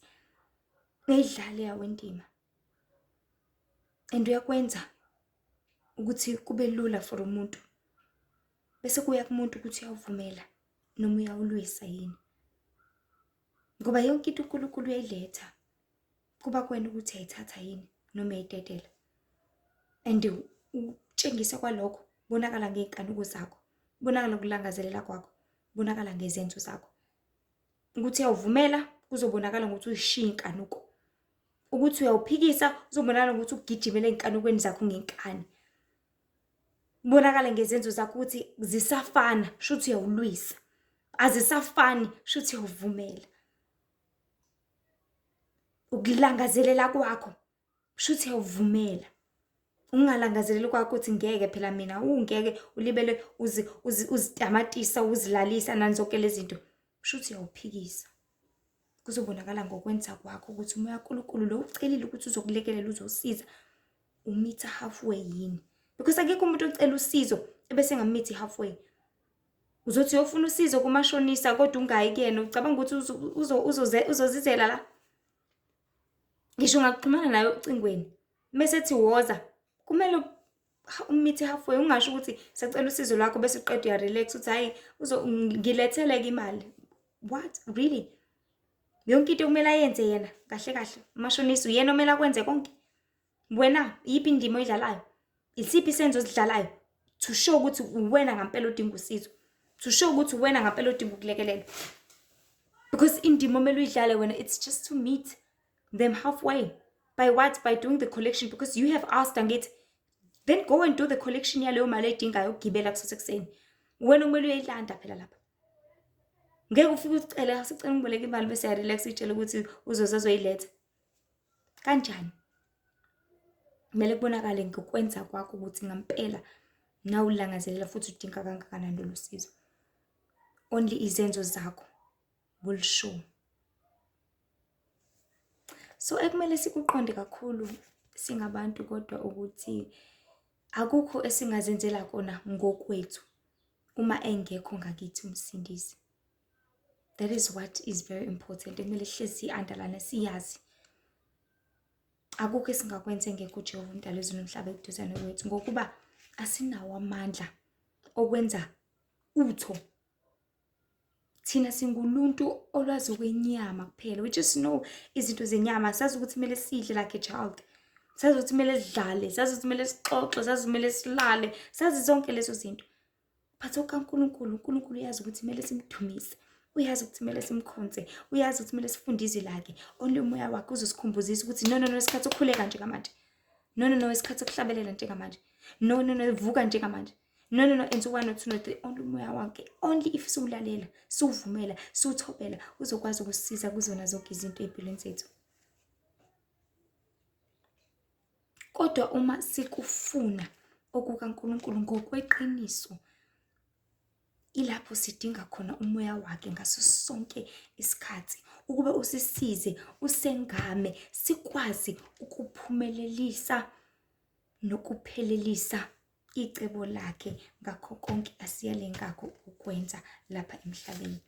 Uyidlale yawo indima. And uyakwenza ukuthi kube lula for umuntu. Bese kuya kumuntu ukuthi uyavumela noma uyawulwisa yini. Ngoba yonke into uNkulunkulu uyayiletha. Kuba kwena ukuthi ayithatha yini noma ayidedela. And utshengisa kwalokho bonakala ngeenkanuko zakho. Bonakala ukulangazelela kwakho. Bonakala ngezenzo zakho. Ukuthi uyavumela kuzobonakala ukuthi uyishiya inkanuko. Ukuthi uyawuphikisa uzobonakala ukuthi ugijimele enkanukweni zakho ngenkani. Bonakala ngezenzo zakho ukuthi zisafana, shuthi uyawulwisa. Azisafani, shuthi uyavumela. Ukulangazelela kwakho, shuthi uyavumela. Ungalangazeleli kwakho ukuthi ngeke phela mina ungeke ulibele uzitamatisa uzilalisa nanzonke lezi zinto. Shuthi uyawuphikisa. Kuzobonakala ngokwenza kwakho ukuthi umoya kaNkulunkulu lo ucelile ukuthi uzokulekelela uzosiza umitha halfway yini. Because akekho umuntu ocela usizo ebese ngamithi halfway. Uzothi uyofuna usizo kumashonisa kodwa ungayi kuyena ucabanga ukuthi uzozizela la. Ngisho ngakuxhumana naye ocingweni. Mase ethi woza, kumele umithi halfway, ungasho ukuthi sacela usizo lwakho bese uqeda uyarelax uthi hayi ngilethele-ke imali. What? Really? Yonke into kumele ayenze yena kahle kahle umashonisa uyena omele akwenze konke? Wena yiphi indima oyidlalayo? Isiphi isenzo osidlalayo to show ukuthi uwena ngampela odinga usizo, to show ukuthi uwena ngampela odinga ukulekelelwa? Because indima omele uyidlale wena, it's just to meet them halfway. By what? By doing the collection, because you have asked angithi. Then go and do the collection yaleyo mali ayidingayo ukugibela kusasa ekuseni. Wena kumele uyayilanda phela lapha. Ngeke ufike ucela sicela ngiboleka imali bese yarelax uyitshela ukuthi uzoyiletha. Kanjani? Kumele kubonakale ngokwenza kwakho ukuthi ngampela nawe ulangazelela futhi udinga kangakanani lolu sizo. Only izenzo zakho will show. So ekumele sikuqonde kakhulu singabantu kodwa ukuthi akukho esingazenzela kona ngokwethu uma engekho ngakithi umsindisi. That is what is very important. Ekumele hlezi underline siyazi. Akukho esingakwenza engekho uJehova uMdali wezulu nomhlaba ekuduzane kwethu ngokuba asinawo amandla okwenza utho. Thina singuluntu olwazi kwenyama kuphela. We just know izinto zenyama. Sazi ukuthi kumele sidle like a child. Sazi ukuthi kumele sidlale, sazi ukuthi kumele sixoxe, sazi kumele silale, sazi zonke lezo zinto. But okaNkulunkulu, uNkulunkulu uyazi ukuthi kumele simdumise. Uyazi ukuthi kumele simkhonze. Uyazi ukuthi kumele sifunde izwi lakhe. Only umoya wakhe uzosikhumbuzisa ukuthi no isikhathi ukukhuleka njengamanje. No isikhathi ukuhlabelela njengamanje. No vuka njengamanje. No enza 1 no 2 no 3. Only umoya wakhe. Only if siwulalela, siwuvumela, siwuthobela uzokwazi ukusisiza kuzona zonke izinto empilweni zethu. Kodwa uma sikufuna okukaNkulunkulu ngokweqiniso, ilapho sidinga khona umoya wakhe ngaso sonke isikhathi ukuba usisize, usengame, sikwazi ukuphumelelisa nokuphelelisa icebo lakhe ngakho konke asiyale ngakho ukwenza lapha emhlabeni.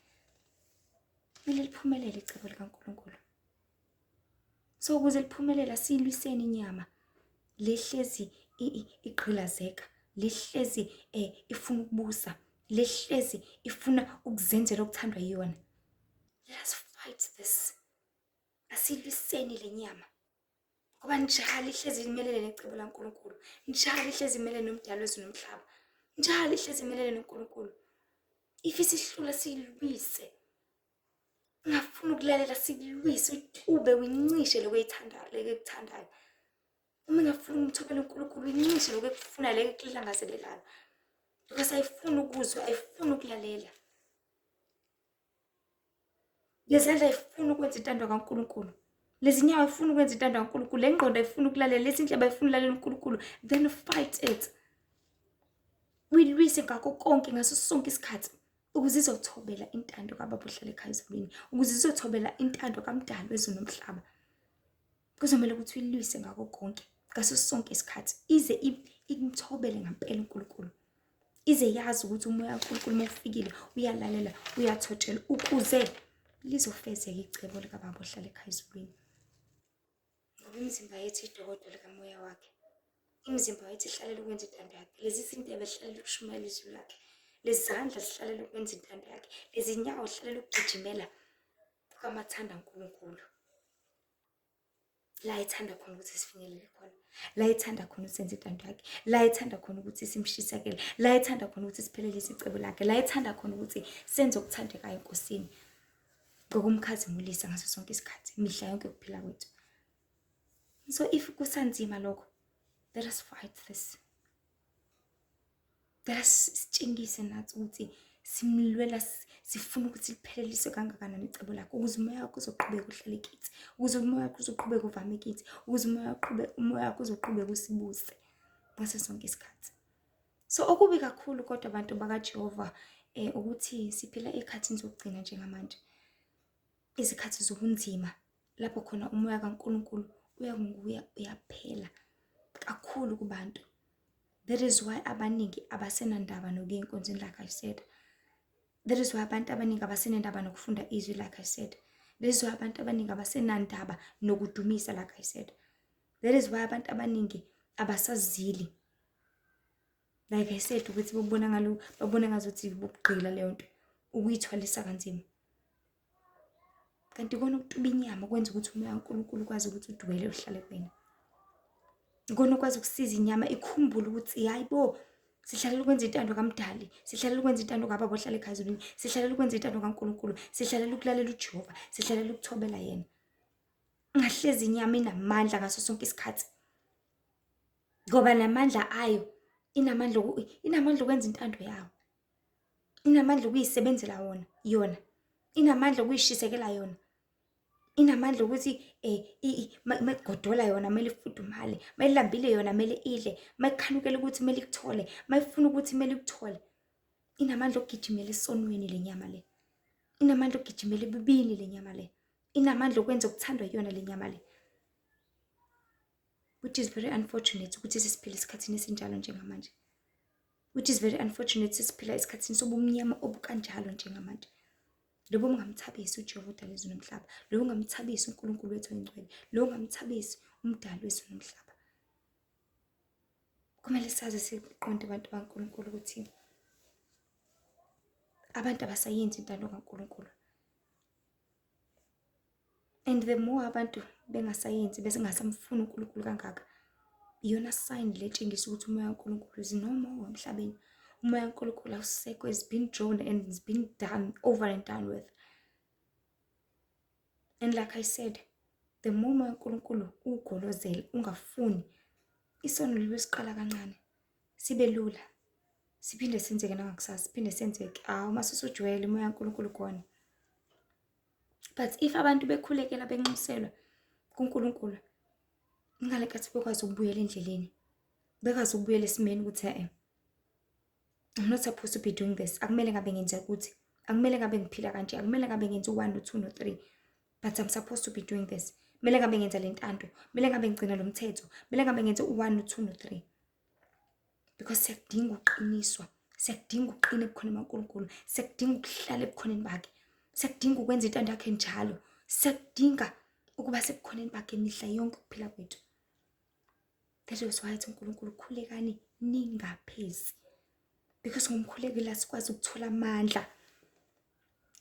Kumele liphumelele icebo likaNkulunkulu. So ukuze liphumelela silwiseni inyama lehlezi igqilazeka, lehlezi ifuna ukubusa, lehlezi ifuna ukuzenzela okuthandwa yiyona. Let's fight this. Asilwiseni lenyama. Ngoba njalo ihlezi imelele necebo laNkulunkulu. Njalo ihlezi imelele noMdali wezulu nomhlaba. Njalo ihlezi imelele noNkulunkulu. If isihlula silwise. Ungafuna ukulalela silwise, ube wincishe lokho oyithandayo, lekuthandayo. Uma ngafuna umthobela uNkulunkulu wincishe lokho ekufuna lekulangazelelayo. Because ayifuna ukuzwa, ayifuna ukulalela. Lezandla ayifuna ukwenza intando kaNkulunkulu. Lezi nyawo ayifuna ukwenza intando kaNkulunkulu. Le ngqondo ayifuna ukulalela, lezi ndlebe ayifuna ukulalela uNkulunkulu. Then fight it. Uyilwise ngakho konke ngaso sonke isikhathi ukuze izothobela intando kaBaba ohlala ekhaya ezulwini, ukuze izothobela intando kaMdali wezulu nomhlaba. Kuzomela ukuthi uyilwise ngakho konke ngaso sonke isikhathi ize imthobele ngampela uNkulunkulu. Ize yazi ukuthi umoya kaNkulunkulu mawufikile uyalalela, uyathotshela ukuze lizofezeka icebo likaBaba ohlala ekhaya ezulwini. Ngoba imizimba yethu idokotela likamoya wakhe. Imizimba yethu ihlalela ukwenza intando yakhe. Lezi zindebe zihlalela ukushumayela izwi lakhe. Lezi zandla zihlalela ukwenza intando yakhe. Lezi nyawo zihlalela ukugijimela kwamathanda uNkulunkulu. La ethanda khona ukuthi sifinyelele khona. La ethanda khona ukuthi senze intando yakhe. La ethanda khona ukuthi simshisakele. La ethanda khona ukuthi siphelelise icebo lakhe. La ethanda khona ukuthi senze okuthandekayo enkosini. Ngokumkhazimulisa ngaso sonke isikhathi, imihla yonke yokuphila kwethu. So if kusanzima lokho, let us fight this. Let us sitshengise nathi ukuthi simlwela, sifuna ukuthi liphelelise kangakanani icebo lakho, ukuze umoya wakho uzoqhubeka uhlale kithi, ukuze umoya wakho uzoqhubeka uvame kithi, ukuze umoya wakho uzoqhubeka usibuse ngaso sonke isikhathi. So okubi kakhulu kodwa abantu bakaJehova ukuthi siphila ekhathini zokugcina njengamanje. Izikhathi zobunzima lapho khona umoya kaNkulunkulu uyaphela kakhulu kubantu. That is why abaningi abasenandaba nokuya enkonzweni like I said. That is why abantu abaningi abasenandaba nokufunda izwi like I said. That is why abantu abaningi abasenandaba nokudumisa like I said. That is why abantu abaningi abasazili. Like I said, ukuthi babona ngazuthi bubugqila leyo nto ukuyithwalisa kanzima. Kanti kona ukutuba inyama kwenza ukuthi umoya kaNkulunkulu ukwazi ukuthi udwele uhlale kuwena. Kona ukwazi ukusiza inyama ikhumbule ukuthi hayibo sihlalela ukwenza intando kaMdali, sihlalela ukwenza intando kaBaba ohlala ekhaya, sihlalela ukwenza intando kaNkulunkulu, sihlalela ukulalela uJehova, sihlalela ukuthobela yena. Ngahlezi inyama inamandla ngaso sonke isikhathi. Ngoba namandla ayo inamandla ukwenza intando yawo. Inamandla ukuyisebenzela yona. Inamandla ukuyishisekela yona. Inamandla ukuthi mayigodola yona mele ifudumale, mayilambile yona mele idle, mayikhanukela ukuthi mele ikuthole, mayifuna ukuthi mele ikuthole. Inamandla ukugijimela esonweni le nyama le. Inamandla ukugijimela ebubini le nyama le. Inamandla ukwenza ukuthandwa yona le nyama le. Which is very unfortunate ukuthi sisiphila esikhathini esinjalo njengamanje. Which is very unfortunate sisiphila esikhathini sobumnyama obukanjalo njengamanje. Lobo ungamthabisi uJehova udala izulu nomhlaba. Lobo ungamthabisi uNkulunkulu wethu oyingcwele. Lobo ungamthabisi umdali wezulu nomhlaba. Kumele sazi siqonde abantu baNkulunkulu ukuthi abantu abasayenzi intando kaNkulunkulu. And the more abantu bengasayenzi bese ngasamfuna uNkulunkulu kangaka, iyona sign le tshengisa ukuthi umoya kaNkulunkulu is no more emhlabeni. Umoya kaNkulunkulu awusekho, has been drawn and it's been done over and done with. And like I said, the more umoya kaNkulunkulu ugolozela ungafuni, isono libe siqala kancane, sibe lula, siphinde senzeke nangakusasa, siphinde senzeke uma sesujwayele umoya kaNkulunkulu khona. But if abantu bekhulekela benxuselwa kuNkulunkulu, ngale kathi bekwazi ukubuyela endleleni, bekwazi ukubuyela esimeni ukuthi I'm not supposed to be doing this. Akumele ngabe ngenza ukuthi, akumele ngabe ngiphila kanje, akumele ngabe ngenza 1 no 2 no 3, but I'm supposed to be doing this. Kumele ngabe ngenza lentando, kumele ngabe ngicina lo mthetho, kumele ngabe ngenza 1 no 2 no 3. Because siyakudinga uqiniswa, siyakudinga uqina ebukhoneni baNkulunkulu, siyakudinga ukuhlala ebukhoneni bakhe, siyakudinga ukwenza intando yakhe njalo, siyakudinga ukuba sebukhoneni bakhe mihla yonke ukuphila kwethu. That is why uNkulunkulu khulekani ningaphezi. Because ngomkhulekela sikwazi ukuthola amandla,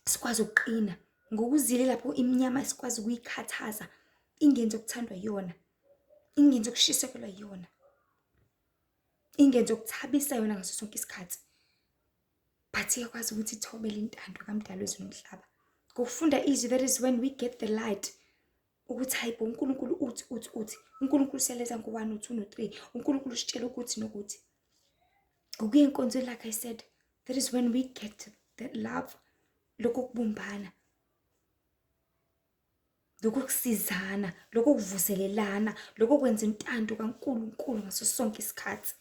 sikwazi ukuqina. Ngokuzile lapho iminyama sikwazi ukuyikhathaza, ingenze ukuthandwa yona, ingenze ukushisekelwa yona, ingenze ukuthabisa yona ngaso sonke isikhathi. But iyakwazi ukuthi ithobele intando kaMdali wezulu nomhlaba. Ngokufunda izwi, that is when we get the light. Ukuthi hayibo uNkulunkulu uthi, uNkulunkulu siyaleza ngo-1 no 2 no 3, uNkulunkulu usitshela ukuthi nokuthi. Ngokuya enkonzweni, like I said, that is when we get that love, lokho kubumbana, lokho kusizana, lokho kuvuselelana, lokho kwenza intando kaNkulunkulu ngaso sonke isikhathi.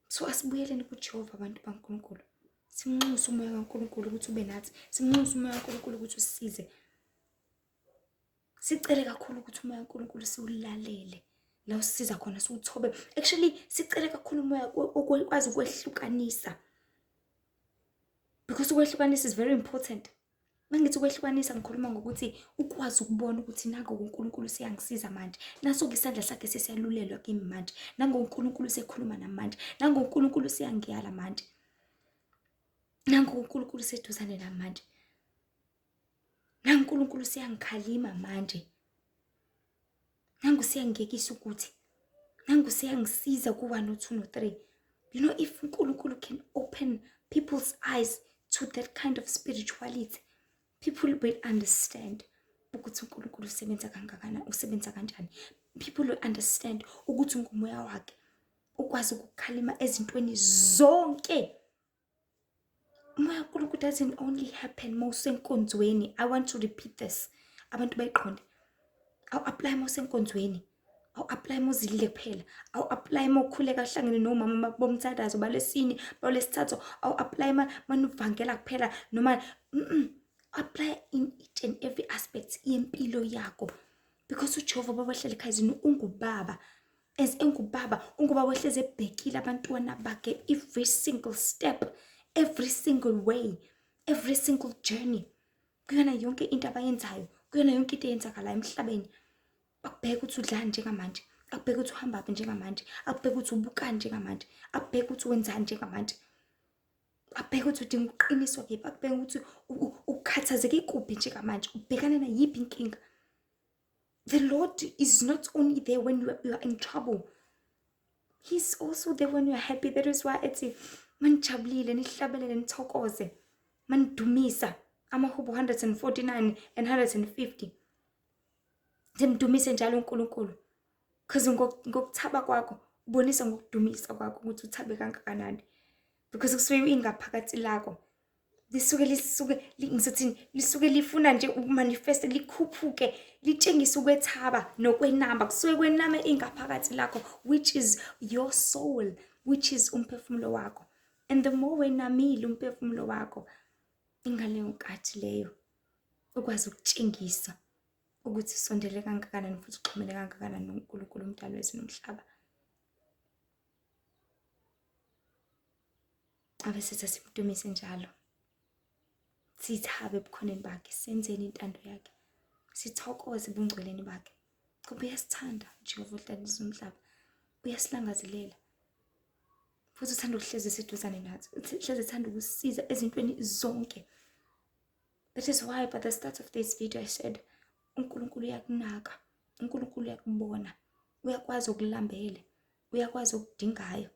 So asibuyeleni kuJehova abantu baNkulunkulu. Simnxuse umoya kaNkulunkulu ukuthi ube nathi, simnxuse umoya kaNkulunkulu ukuthi usisize. Sicele kakhulu ukuthi umoya kaNkulunkulu siwulalele, la usisiza khona siwuthobe. Actually sicele kakhulu umoya okwazi ukwehlukanisa. Because ukwehlukanisa is very important. Mangithi ukwehlukanisa ngikhuluma ngokuthi ukwazi ukubona ukuthi nango uNkulunkulu siyangisiza manje, naso isandla sakhe sesiyalulelwa kimi manje, nango uNkulunkulu sekhuluma namanje, nango uNkulunkulu siyangiyala manje, nango uNkulunkulu seduzane namanje, nango uNkulunkulu siyangikhalima manje, nango siyangiyekisa ukuthi, nango siyangisiza ku-1 no 2 no 3. You know, if uNkulunkulu can open people's eyes to that kind of spirituality, people will understand ukuthi uNkulunkulu usebenza kangakanani, usebenza kanjani. People will understand ukuthi ngumoya wakhe ukwazi ukukhalima ezintweni zonke. Umoya kaNkulunkulu doesn't only happen mawusenkonzweni. I want to repeat this. Abantu bayiqonde. Awu-apply mawusenkonzweni. Awu-apply mawuzilile kuphela. Awu-apply mawukhuleka hlangene nomama bomthandazo balesine, balesithathu. Awu-apply manuvangela kuphela noma apply in each and every aspect yempilo yakho. Because uJehova baba ohlala ekhaya ungubaba. As engubaba, ungubaba ohlezi ebhekile abantwana bakhe every single step, every single way, every single journey. Kuyona yonke into abayenzayo, kuyona yonke into eyenzakalayo emhlabeni. akubheke ukuthi udlani njengamanje, akubheke ukuthi uhamba phi njengamanje, akubheke ukuthi ubukani njengamanje, akubheke ukuthi wenzani njengamanje, akubheke ukuthi udinga uqiniswa kephi, akubheke ukuthi ukhathazeke kuphi njengamanje, ubhekana nayiphi inkinga. The Lord is not only there when you are in trouble. He's also there when you are happy. That is why ethi manijabulile nihlabelele nithokoze manidumisa amahubo 149 and 150. Simdumise njalo uNkulunkulu. Because ngokuthaba kwakho ubonisa ngokudumisa kwakho ukuthi uthabe kangakanani. Because kusuke ingaphakathi lakho. Lisuke lifuna nje ukumanifest likhuphuke litshengisa ukwethaba nokwenamba kusuke kwename ingaphakathi lakho, which is your soul, which is umphefumulo wakho. And the more wenamile umphefumulo wakho, ingaleyo nkathi leyo ukwazi ukutshengisa ukuthi sondele kangakanani futhi uxhumene kangakanani noNkulunkulu umdali wezulu nomhlaba. Abese simdumise njalo. Sithabe ebukhoneni bakhe, senzeni intando yakhe, sithokoze ebungcweleni bakhe. Ngoba uyasithanda Jehova umdali wezulu nomhlaba, uyasilangazelela futhi uthanda ukuhlezi seduzane nathi, uhlezi ethanda ukusisiza ezintweni zonke. That is why by the start of this video I said uNkulunkulu uyakunaka, uNkulunkulu uyakubona, uyakwazi ukulambele, uyakwazi ukudingayo,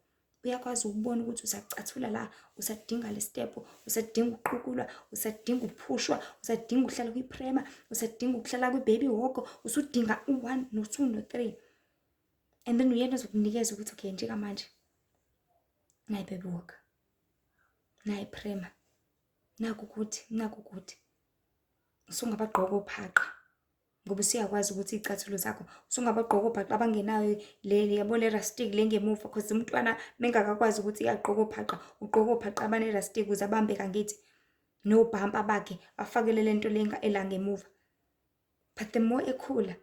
uyakwazi ukubona ukuthi usacathula la, usadinga le step, usadinga uqukulwa, usadinga uphushwa, usadinga ukuhlala kwiprema, usadinga ukuhlala kwibaby walk, usudinga u1 no2 no3. And then uyena uzokunikeza ukuthi okay njengamanje nayi baby walk, nayi prema, naku ukuthi usungabagqoka ophaqa. Ngoba siyakwazi ukuthi izicathulo zakho usungabagqoka ophaqa abangenayo le yabona elastic lengemuva, because umntwana mengakakwazi ukuthi uyagqoka ophaqa, ugqoka ophaqa abane elastic uze abambe kangithi nobhampa bakhe afakele lento lenga elangemuva. But the more ekhula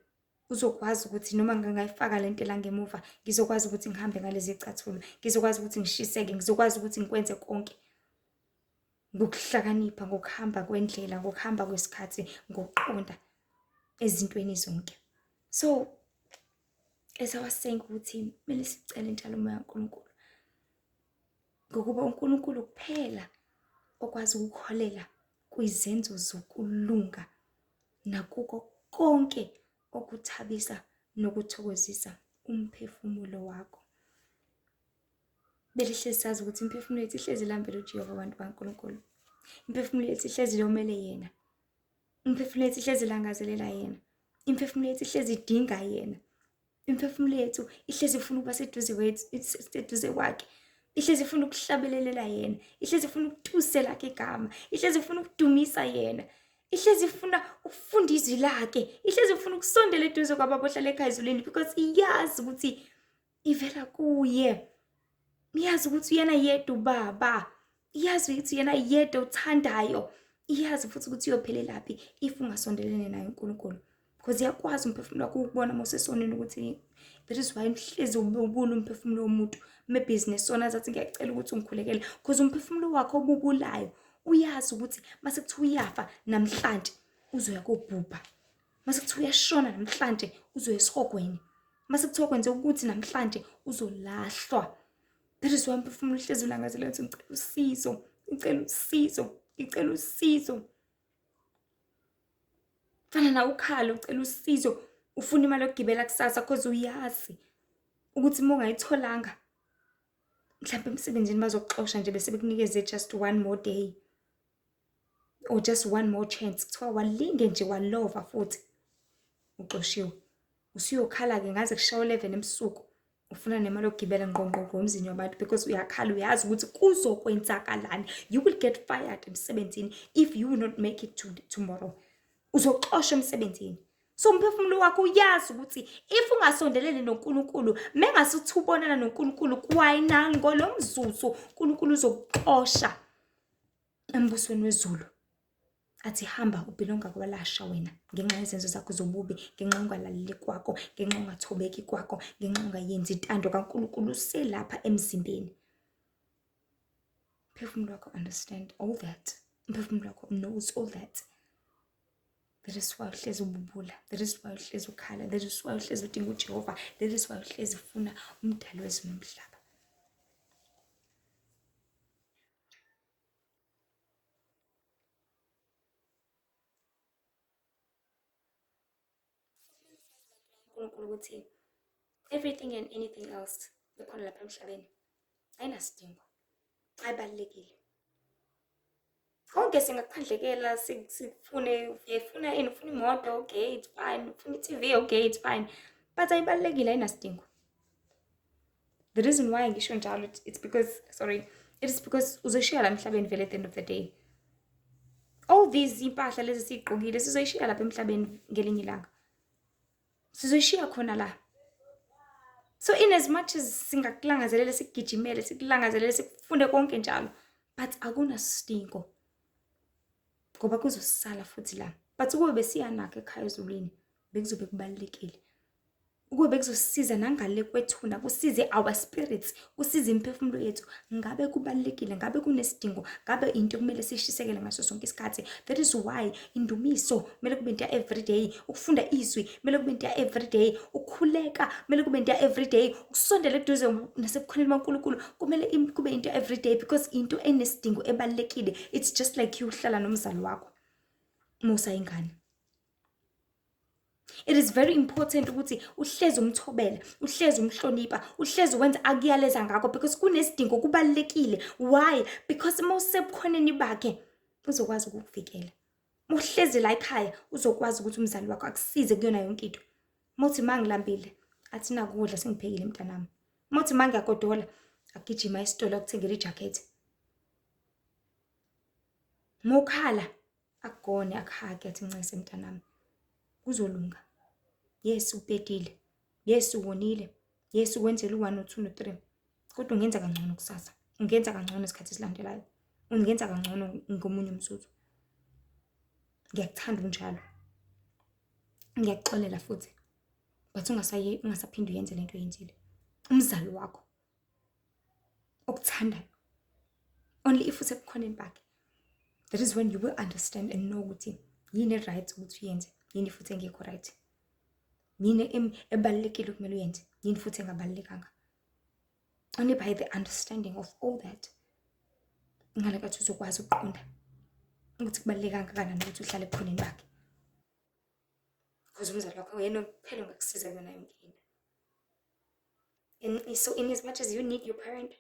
uzokwazi ukuthi noma ngingayifaka lento elangemuva ngizokwazi ukuthi ngihambe ngalezi izicathulo, ngizokwazi ukuthi ngishiseke, ngizokwazi ukuthi ngikwenze konke ngokuhlakanipha, ngokuhamba kwendlela, ngokuhamba kwesikhathi, ngokuqonda ezintweni zonke. So as I was saying ukuthi kumele sicele njalo umoya kaNkulunkulu, ngokuba uNkulunkulu kuphela okwazi ukukholela kwizenzo zokulunga nakuko konke okuthabisa nokuthokozisa umphefumulo wakho. Belihlezi sazi ukuthi imphefumulo yethu ihlezi ilambele uJehova abantu kaNkulunkulu. Imphefumulo yethu ihlezi yomele yena. Imphefumulo yethu ihlezi ilangazelela yena. Imphefumulo yethu ihlezi idinga yena. Imphefumulo yethu ihlezi ifuna ukuba seduze kwakhe. Ihlezi ifuna ukuhlabelelela yena. Ihlezi ifuna ukutusela igama. Ihlezi ifuna ukudumisa yena. Ihlezi ifuna ukufunda izwi lakhe. Ihlezi ifuna ukusondela eduze kwababa ohlala ekhaya ezulwini, because iyazi ukuthi ivela kuye. Iyazi ukuthi yena yedwa ubaba. Iyazi ukuthi yena yedwa uthandayo. Iyazi futhi ukuthi uyophelelaphi if ungasondelene naye uNkulunkulu. Because iyakwazi umphefumulo wakho ukubona mosesonini ukuthi that is why uhlezi ububula umphefumulo womuntu mebusiness sona azathi ngiyacela ukuthi ungikhulekele, because umphefumulo wakho obubulayo uyazi ukuthi mase kuthi uyafa namhlanje uzoya kobhubha, mase kuthi uyashona namhlanje uzoya esihogweni, mase kuthi okwenze ukuthi namhlanje uzolahlwa. That is why umphefumulo uhlezi ulangazela ukuthi ngicela usizo, ngicela usizo, ngicela usizo. Fana na ukhala ucela usizo, ufuna imali yokugibela kusasa because uyazi ukuthi uma ungayitholanga mhlawumbe emsebenzini bazokuxosha nje bese bekunikeze just one more day or just one more chance. Kuthiwa walinge nje walova futhi uxoshiwe. Usuyokhala ke ngaze kushawa 11 ebusuku ufuna nemali yokugibela ngqongqo emzini wabantu because uyakhala uyazi ukuthi kuzokwenzakalani. You will get fired emsebenzini if you will not make it tomorrow. Uzoxoshwa emsebenzini. So umphefumulo wakho uyazi ukuthi if ungasondelene noNkulunkulu, mengasuthi ubonana noNkulunkulu kwayina ngolomzuzu uNkulunkulu uzokuxosha embusweni wezulu. Athi hamba ubelonga kwabalasha wena ngenxa yezenzo zakho zobubi, ngenxa ungalaleli kwakho, ngenxa ungathobeki kwakho, ngenxa ungayenzi intando kaNkulunkulu uselapha emzimbeni. Umphefumulo wakho understand all that. Umphefumulo wakho knows all that. That is why uhlezi ububula. That is why uhlezi ukhala. That is why uhlezi udinga uJehova. That is why uhlezi ufuna umdali wezulu nomhlaba. uNkulunkulu ukuthi everything and anything else ekhona lapha emhlabeni ayinasidingo, ayibalulekile. Konke singakuphandlekela sifune ufuna ini, ufuna imoto, okay it's fine, ufuna i-TV, okay it's fine, but ayibalulekile, ayinasidingo. The reason why ngisho njalo it is because uzoyishiya la emhlabeni vele at the end of the day. All these impahla lezi siyigqokile sizoyishiya lapha emhlabeni ngelinye ilanga, sizoyishiya khona la. So in as much as singakulangazelele sikugijimele, sikulangazelele sikufunde konke njalo, but akunasidingo ngoba kuzosala futhi la. But ukube besiyanakho ekhaya ezulwini bekuzobe kubalulekile, ukube bekuzosisiza nangale kwethuna, kusize our spirits, kusize imiphefumulo yethu, ngabe kubalulekile, ngabe kunesidingo, ngabe into kumele sishisekele ngaso sonke isikhathi. That is why indumiso kumele kube into everyday, ukufunda izwi kumele kube into everyday, ukukhuleka kumele kube into everyday, ukusondela eduze nasebukhoneni baNkulunkulu kumele kube into everyday, because into enesidingo ebalulekile. It's just like you uhlala nomzali wakho musa ingane. It is very important ukuthi uhlezi umthobela, uhlezi umhlonipha, uhlezi wenza akuyaleza ngakho, because kunesidingo, kubalulekile. Why? Because mawusebukhoneni bakhe uzokwazi ukukuvikela. Uhlezi la ekhaya uzokwazi ukuthi umzali wakho akusize kuyona yonke into. Mawuthi mangilambile athi nakudla sengiphekile mntanami. Mawuthi mangiyagodola agijima esitolo akuthengele ijacket. Mokhala akugone akhake athi ncese mntanami. Kuzolunga. Yes upetile. Yes uwonile. Yes ukwenzela u1 no2 no3. Kodwa ungenza kangcono kusasa. Ungenza kangcono isikhathi esilandelayo. Ungenza kangcono ngomunye umzuzu. Ngiyakuthanda unjalo. Ngiyakuxolela futhi. But ungasaphindi uyenze lento oyenzile. Umzali wakho okuthandayo. Only if usebukhoneni bakhe. That is when you will understand and know ukuthi yini right ukuthi uyenze, yini futhi engekho right. Yini ebalulekile kumele uyenze, yini futhi engabalulekanga. Only by the understanding of all that ngale kathi uzokwazi ukuqonda ukuthi kubaluleka kangakanani ukuthi uhlale ebukhoneni bakhe. Because umzali wakho yena kuphela ongakusiza kuyona yonke into. And so in as much as you need your parent,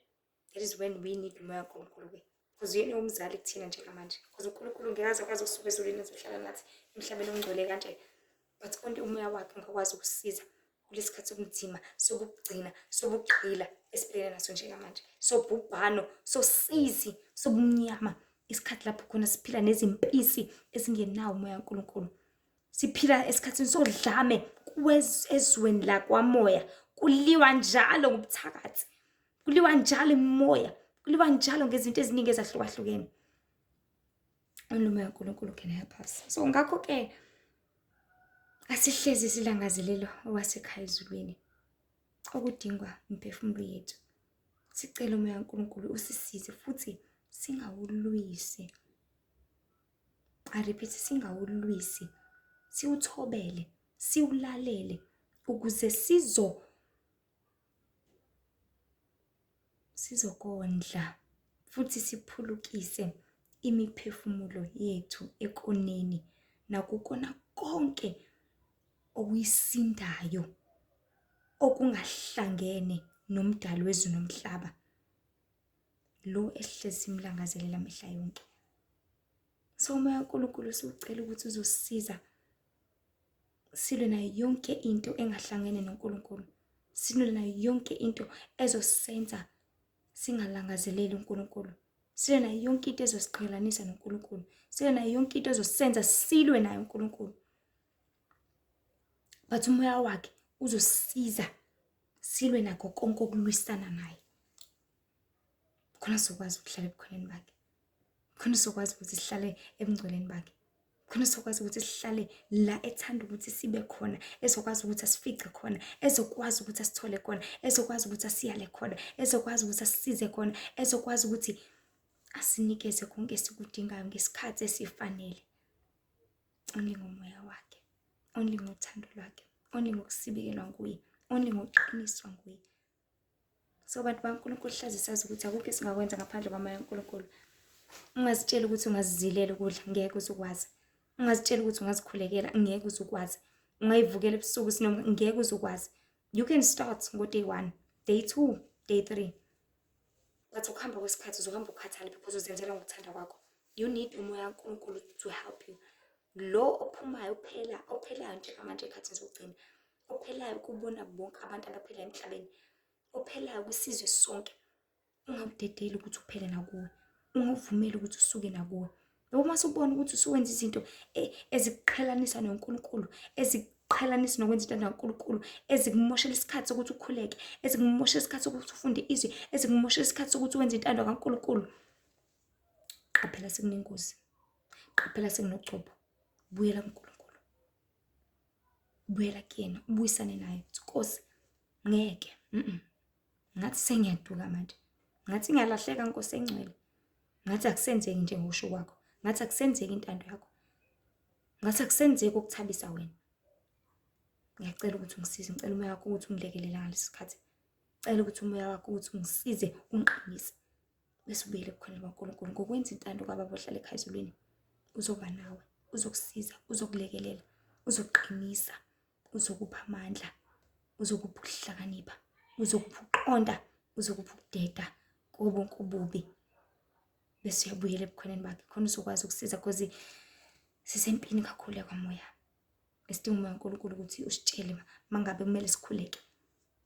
that is when we need umoya kaNkulunkulu. Because yena umzali kuthina njengamanje. Because uNkulunkulu ngeke akwazi ukusuka ezulwini ezohlala nathi emhlabeni ongcwele kanje. But only umoya wakhe ungakwazi ukusisiza kulesikhathi sobunzima, sobugcina, sobugqila esibhekene naso njengamanje. Sobhubhano, sosizi, sobumnyama. Isikhathi lapho khona siphila nezimpisi ezingenawo umoya kaNkulunkulu. Siphila esikhathini sodlame ezweni la kwamoya. Kuliwa njalo ngobuthakathi. Kuliwa njalo emoya. Kuliwa njalo ngezinto eziningi ezahlukahlukene. Umoya kaNkulunkulu can help us. So ngakho ke asihlezi silangazelelo owasekhaya ezulwini okudingwa imphefumulo yethu. Sicela umoya kaNkulunkulu usisize futhi singawulwisi. I repeat, singawulwisi. Siuthobele, siulalele ukuze sizokondla futhi siphulukise imiphefumulo yethu ekoneni nakukona konke okuyisindayo okungahlangene nomdali wezulu nomhlaba lo ehlezi simlangazelela mihla yonke. So umoya kaNkulunkulu siucela ukuthi uzosisiza silwe nayo yonke into engahlangene noNkulunkulu. Silwe nayo yonke into ezosenza singalangazeleli uNkulunkulu. Silwe nayo yonke into ezosiqhelanisa noNkulunkulu. Silwe nayo yonke into ezosenza silwe nayo uNkulunkulu. But umoya wakhe uzosisiza silwe nakho konke okulwisana naye. Khona sokwazi ukuhlala ebukhoneni bakhe. Khona sokwazi ukuthi sihlale ebungcweleni bakhe. Khona sokwazi ukuthi sihlale la ethanda ukuthi sibe khona, ezokwazi ukuthi asifice khona, ezokwazi ukuthi asithole khona, ezokwazi ukuthi asiyale khona, ezokwazi ukuthi asisize khona, ezokwazi ukuthi asinikeze konke esikudingayo ngesikhathi esifanele. only ngomoya wakhe, only ngothando lwakhe, only ngokusibikelwa nguye, only ngokuqiniswa nguye. So bantu bakaNkulunkulu hlazi sazi ukuthi akukho esingakwenza ngaphandle kwamanye uNkulunkulu. Ungazitshela ukuthi ungazizilela ukudla, ngeke uzukwazi. Ungazitshela ukuthi ungazikhulekela, ngeke uzukwazi. Ungayivukela ebusuku sinoma, ngeke uzukwazi. You can start ngo-day 1, day 2, day 3. But ukuhamba kwesikhathi uzohamba ukhathale because uzenzela ngokuthanda kwakho. You need umoya kaNkulunkulu to help you. Lo ophumayo ophelayo njengamanje ekhathini zokugcina, ophelayo kubona bonke abantu abaphila emhlabeni, ophelayo kwisizwe sonke. Ungawudedeli ukuthi uphele nakuwe, ungavumeli ukuthi usuke nakuwe. Ngoba uma usubona ukuthi usuwenza izinto ezikuqhelanisa noNkulunkulu, ezikuqhelanisa nokwenza intando kaNkulunkulu, ezikumoshela isikhathi sokuthi ukhuleke, ezikumoshela isikhathi sokuthi ufunde izwi, ezikumoshela isikhathi sokuthi wenze intando kaNkulunkulu, qaphela sekunengozi, qaphela sekunocubo. Buyela kuNkulunkulu, buyela kuyena, ubuyisane naye. Nkosi, ngeke, ngathi sengiyaduka manje, ngathi ngiyalahleka Nkosi engcwele, ngathi akusenzeki njengosho kwakho, ngathi akusenzeki intando yakho, ngathi akusenzeki ukuthabisa wena. Ngiyacela ukuthi ungisize, ngicela umoya wakho ukuthi ungilekelele ngalesi sikhathi, ngicela ukuthi umoya wakho ukuthi ungisize, ungiqinise, bese ubuyele ebukhoneni bakaNkulunkulu ngokwenza intando kaBaba ohlala ekhaya ezulwini. Uzoba nawe, uzokusiza, uzokulekelela, uzokuqinisa, uzokupha amandla, uzokupha ukuhlakanipha, uzokupha ukuqonda, uzokupha ukudeda konke ububi. Bese uyabuyela ebukhoneni bakhe khona uzokwazi ukusiza because sisempini kakhulu kwamoya. Esidinga umoya kaNkulunkulu ukuthi usitshele mangabe kumele sikhuleke,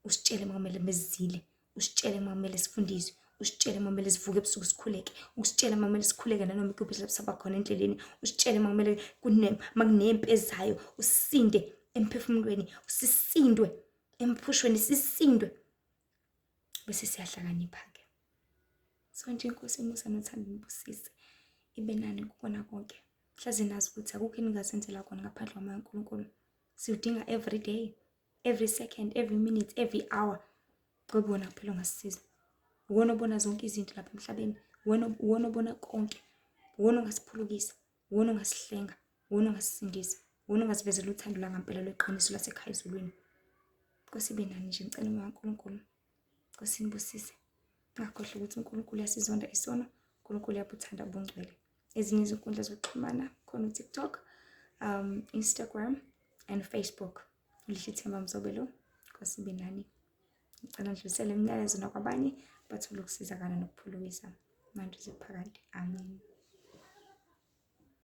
usitshele mangabe bezile, usitshele mangabe sifundiswe, usitshele mangabe sivuke ebusuku sikhuleke, usitshele mangabe sikhuleke nanoma ikuphi lapho sabakhona endleleni, usitshele mangabe makunempi ezayo, usinde emphefumulweni, usisindwe emphushweni, sisindwe, bese siyahlakanipha-ke. So nje Inkosi imusa nothando nibusise ibe nani kubona konke. Hlazi nazi ukuthi akukho eningazenzela khona ngaphandle kwamoya kaNkulunkulu. Siwudinga every day, every second, every minute, every hour. Ngoba wona kuphela ongasisiza. Uwona obona zonke izinto lapha emhlabeni, uwona obona konke, uwona ongasiphulukisa, uwona ongasihlenga, uwona ongasisindisa, uwona ongasivezela uthando langempela lweqiniso lasekhaya ezulwini. Nkosi ibe nani nje, ngicela umoya kaNkulunkulu. Nkosi nibusise. Ngakhohlwa ukuthi uNkulunkulu uyasizonda isono, uNkulunkulu uyabuthanda ubungcwele. Ezinye izinkundla zokuxhumana khona uTikTok, Instagram and Facebook. Lishithemba Mzobelo. Nkosi ibe nani. Ngicela ndlulisele imiyalezo nakwabanye bathole ukusizakala nokuphulukisa manje ziphakade. Amen.